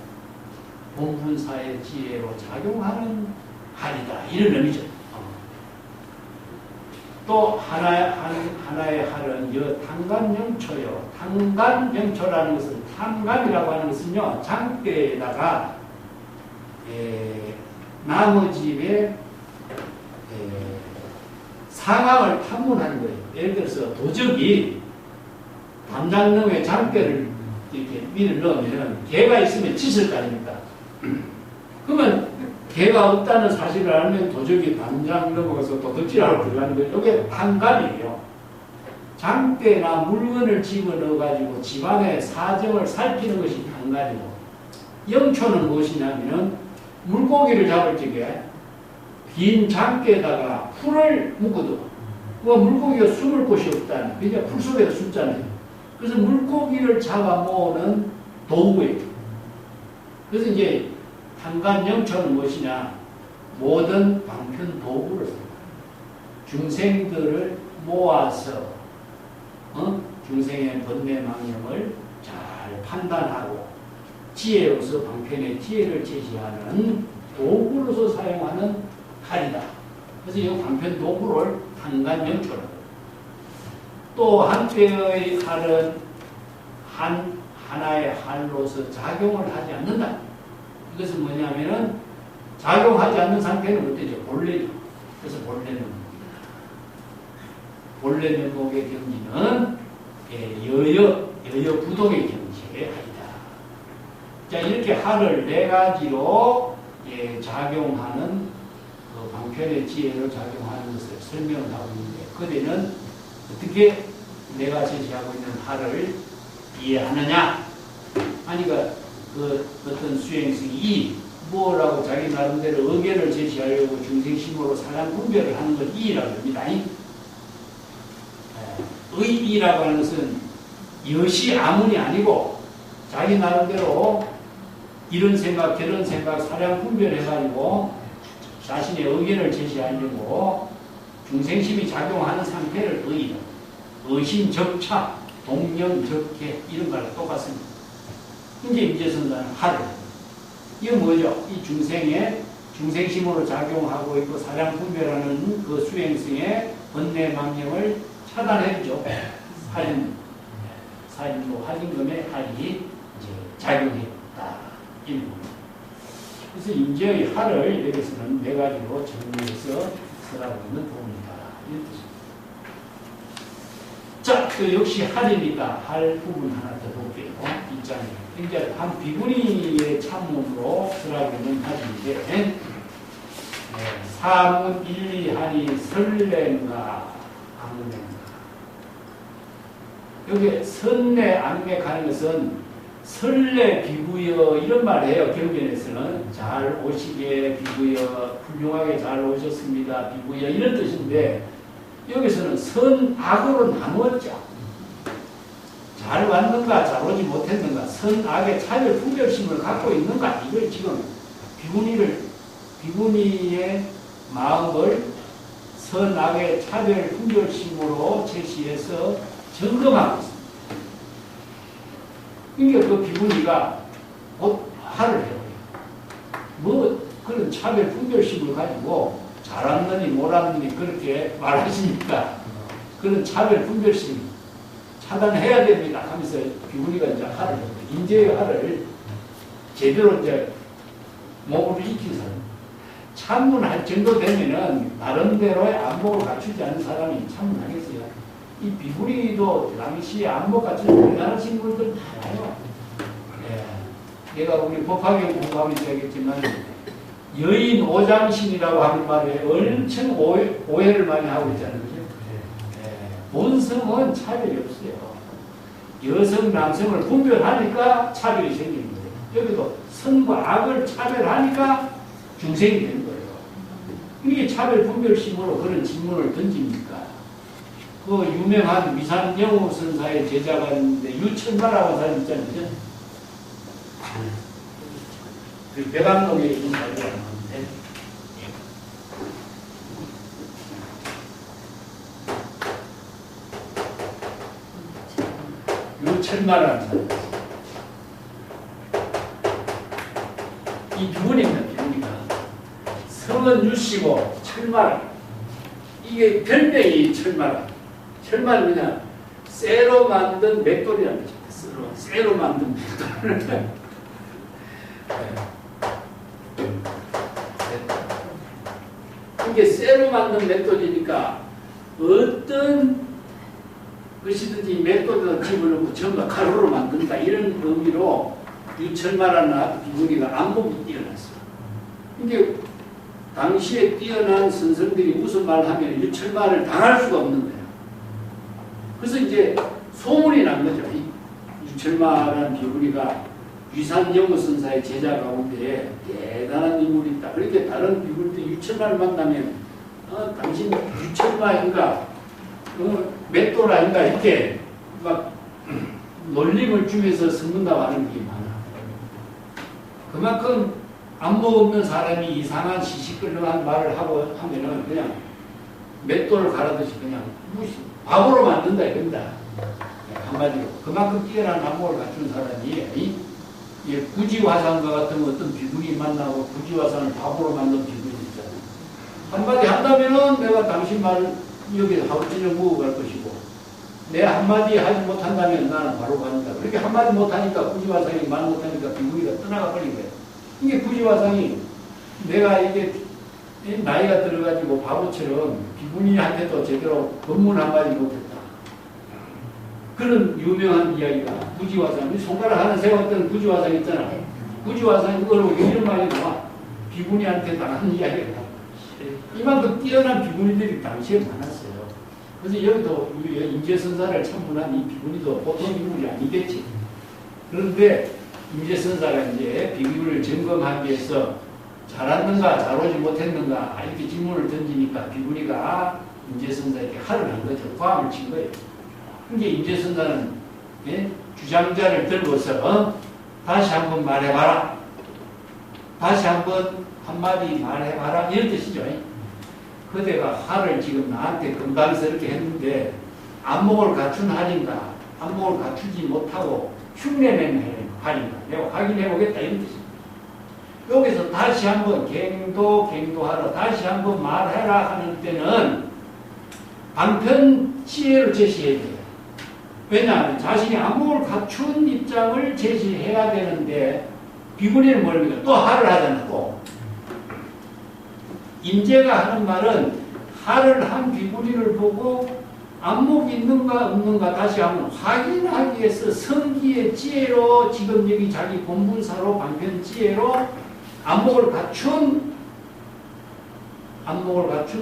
본분사의 지혜로 작용하는 한이다. 이런 의미죠. 또 하나의 할은 탄간영초요. 탄간영초라는 것은 탄간이라고 하는 것은요 장대에다가 나무 집에 상황을 탐문하는 거예요. 예를 들어서 도적이 담장놈의 장대를 이렇게 밀을 넣으면 개가 있으면 짖을 거 아닙니까? 그러면 개가 없다는 사실을 알면 도적이 담장 넘어가서 도둑질하러 들어가는 거예요. 이게 판감이에요. 장대나 물건을 집어넣어가지고 집안의 사정을 살피는 것이 판감이고, 영초는 무엇이냐면 물고기를 잡을 적에 긴 장대에다가 풀을 묶어도 물고기가 숨을 곳이 없다는, 그러니까 풀 속에서 숨잖아요. 그래서 물고기를 잡아 모으는 도구예요. 그래서 이제 탄간영초는 무엇이냐? 모든 방편 도구를 중생들을 모아서 중생의 번뇌망념을 잘 판단하고 지혜로서 방편의 지혜를 제시하는 도구로서 사용하는 칼이다. 그래서 이 방편 도구를 탄간영초라고. 또 한때의 칼은 하나의 칼로서 작용을 하지 않는다. 이것은 뭐냐면은 작용하지 않는 상태는 어때죠? 본래죠. 그래서 본래 면목의 경지는 여여 부동의 경지에 하이다. 자, 이렇게 할을 네 가지로 작용하는 그 방편의 지혜로 작용하는 것을 설명을 하고 있는데, 그대는 어떻게 내가 제시하고 있는 할을 이해하느냐? 아니, 그 어떤 수행성이 뭐라고 자기 나름대로 의견을 제시하려고 중생심으로 사람 분별을 하는 걸 이라고 합니다. 의이라고 하는 것은 여시 아문이 아니고 자기 나름대로 이런 생각 저런 생각 사량 분별해가지고 자신의 의견을 제시하려고 중생심이 작용하는 상태를 의의다. 의심적차, 동념적해 이런 거랑 똑같습니다. 이제 선사는 하를. 이건 뭐죠? 이 중생심으로 작용하고 있고 사량 분별하는 그 수행성의 번뇌망념을 차단해주죠. 살인도 할인금의 할이 이제 작용했다. 이런 겁니다. 그래서 임재의 할을 여기서는 네 가지로 정리해서 설하고 있는 도입니다. 이런 뜻입니다. 자, 그 역시 할이니까 할 부분 하나 더 볼게요. 입장에. 이제 한 비구니의 참문으로 설하고 있는 할인인데, 사문 일리하니 설렘과 악맹. 여기 선내 악맥하는 것은 설레 비구여 이런 말을 해요. 경전에서는 잘 오시게 비구여, 훌륭하게 잘 오셨습니다 비구여 이런 뜻인데, 여기서는 선악으로 나누었죠. 잘 왔는가 잘 오지 못했는가, 선악의 차별 분별심을 갖고 있는가, 이걸 지금 비구니의 마음을 선악의 차별 분별심으로 제시해서 점검하고 있습니다. 그러니까 그 비구니가 곧 할을 해요. 뭐 그런 차별 분별심을 가지고 잘 왔느니 못 왔느니 그렇게 말하시니까 그런 차별 분별심 차단해야 됩니다 하면서 비구니가 이제 할을 해요. 인재의 할을 제대로 이제 몸으로 익힌 사람. 참문할 정도 되면은 나름대로의 안목을 갖추지 않은 사람이 참문하겠어요. 이 비구니도 당시에 안목 갖추는 대단한 친구들 많아요. 내가 우리 법화경 공부하면서 얘기했지만 여인 오장신이라고 하는 말에 엄청 오해를 많이 하고 있잖아요. 본성은 차별이 없어요. 여성, 남성을 분별하니까 차별이 생기는 거예요. 여기도 선과 악을 차별하니까 중생이 되는 거예요. 이게 차별 분별심으로 그런 질문을 던집니까? 그 유명한 미산영우 선사의 제자가 있는데 유천마라고 사람 있잖아요. 그 백암동에 있는 말이라고 하는데, 유천마라는 사람. 이 두 분입니다. 비구니가 성은 유씨고 철마라. 이 이게 별명이 철마라. 철마는 그냥 쇠로 만든 맷돌이라는 거죠. 쇠로 만든 맷돌. 이게 쇠로 만든 맷돌이니까 어떤 것이든지 맷돌에다 집어넣고 전부 가루로 만든다 이런 의미로 유철마라는 비구니가 안목이 뛰어났어요. 이게 당시에 뛰어난 선생들이 무슨 말을 하면 유철마를 당할 수가 없는 거예요. 그래서 이제 소문이 난 거죠. 이 유철마라는 비구니가 위산영어 선사의 제자 가운데 대단한 인물이 있다. 그렇게 다른 비구니들 유철마를 만나면 당신 유철마인가 맷돌 아닌가 이렇게 막 놀림을 주면서 섞는다고 하는 게 많아. 그만큼 안목 없는 사람이 이상한 시시끌렁한 말을 하고 하면은 그냥 맷돌을 갈아듯이 그냥 바보로 만든다 이겁니다. 한마디로 그만큼 뛰어난 안목을 갖춘 사람이 구지화상과 같은 어떤 비구니 만나고 구지화상을 바보로 만든 비구니 있잖아요. 한마디 한다면은 내가 당신 말을 여기 하루 저녁 먹어갈 것이고 내 한마디 하지 못한다면 나는 바로 간다. 그렇게 한마디 못하니까 구지화상이 말 못하니까 비구니가 떠나가 버린 거예요. 이게 구지화상이 내가 이게 나이가 들어가지고 바보처럼 비구니한테도 제대로 법문 한마디 못했다. 그런 유명한 이야기가 구지화상. 손가락 하나 세웠던 구지화상 있잖아. 구지화상이 그거로 이런 말이 나와. 비구니한테 당하는 이야기가 나와. 이만큼 뛰어난 비구니들이 당시에 많았어요. 그래서 여기도 임재선사를 참문한 이 비구니도 보통 인물이 아니겠지. 그런데 임재선사가 이제 비구니를 점검하기 위해서 잘했는가 잘오지 못했는가 이렇게 질문을 던지니까 비구니가 임재선사에게 화를 한 거죠. 과음을 친 거예요. 그러니까 임재선사는 주장자를 들고서 다시 한번 말해봐라. 다시 한번 한마디 말해봐라. 이런 뜻이죠. 그대가 화를 지금 나한테 금방스럽게 했는데 안목을 갖춘 할인가 안목을 갖추지 못하고 흉내내는 할인가 내가 확인해보겠다 이런 뜻입니다. 여기서 다시 한번 갱도하라 다시 한번 말해라 하는 때는 방편 지혜를 제시해야 돼요. 왜냐하면 자신이 안목을 갖춘 입장을 제시해야 되는데 비구니는 뭡니까? 또 하를 하잖아. 또 임재가 하는 말은 하를 한 비구니를 보고 안목이 있는가 없는가 다시 한번 확인하기 위해서 성기의 지혜로 지금 여기 자기 본분사로 방편 지혜로 안목을 갖춘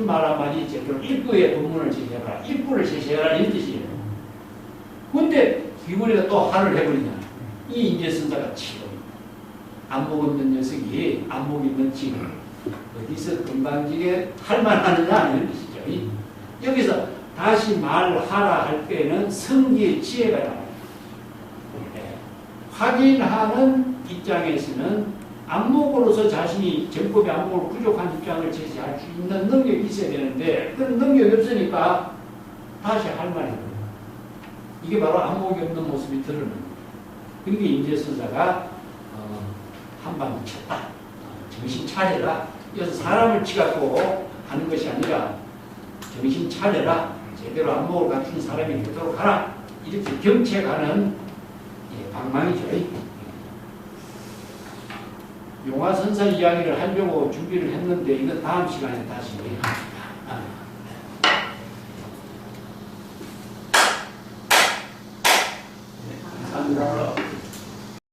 말 한마디 제대로 입구의 본문을 제시해라. 입구를 제시해라 이런 뜻이에요. 근데 비구니가 또 하를 해버리냐. 이 임재선사가 지금 안목 없는 녀석이 안목 있는 지금 어디서 금방지게 할 만하느냐 이런 뜻이죠. 여기서 다시 말하라 할 때는 성기의 지혜가 나와요. 확인하는 입장에서는 안목으로서 자신이 정법의 안목을 부족한 입장을 제시할 수 있는 능력이 있어야 되는데 그런 능력이 없으니까 다시 할 말이 없어요. 이게 바로 안목이 없는 모습이 드러나는 거예요. 그러니까 임재선사가 한방 쳤다. 정신 차려라. 그래서 사람을 치갖고 하는 것이 아니라 정신 차려라. 제대로 안목을 갖춘 사람이 되도록 하라. 이렇게 경책하는 방망이죠. 용화선사 이야기를 하려고 준비를 했는데 이건 다음 시간에 다시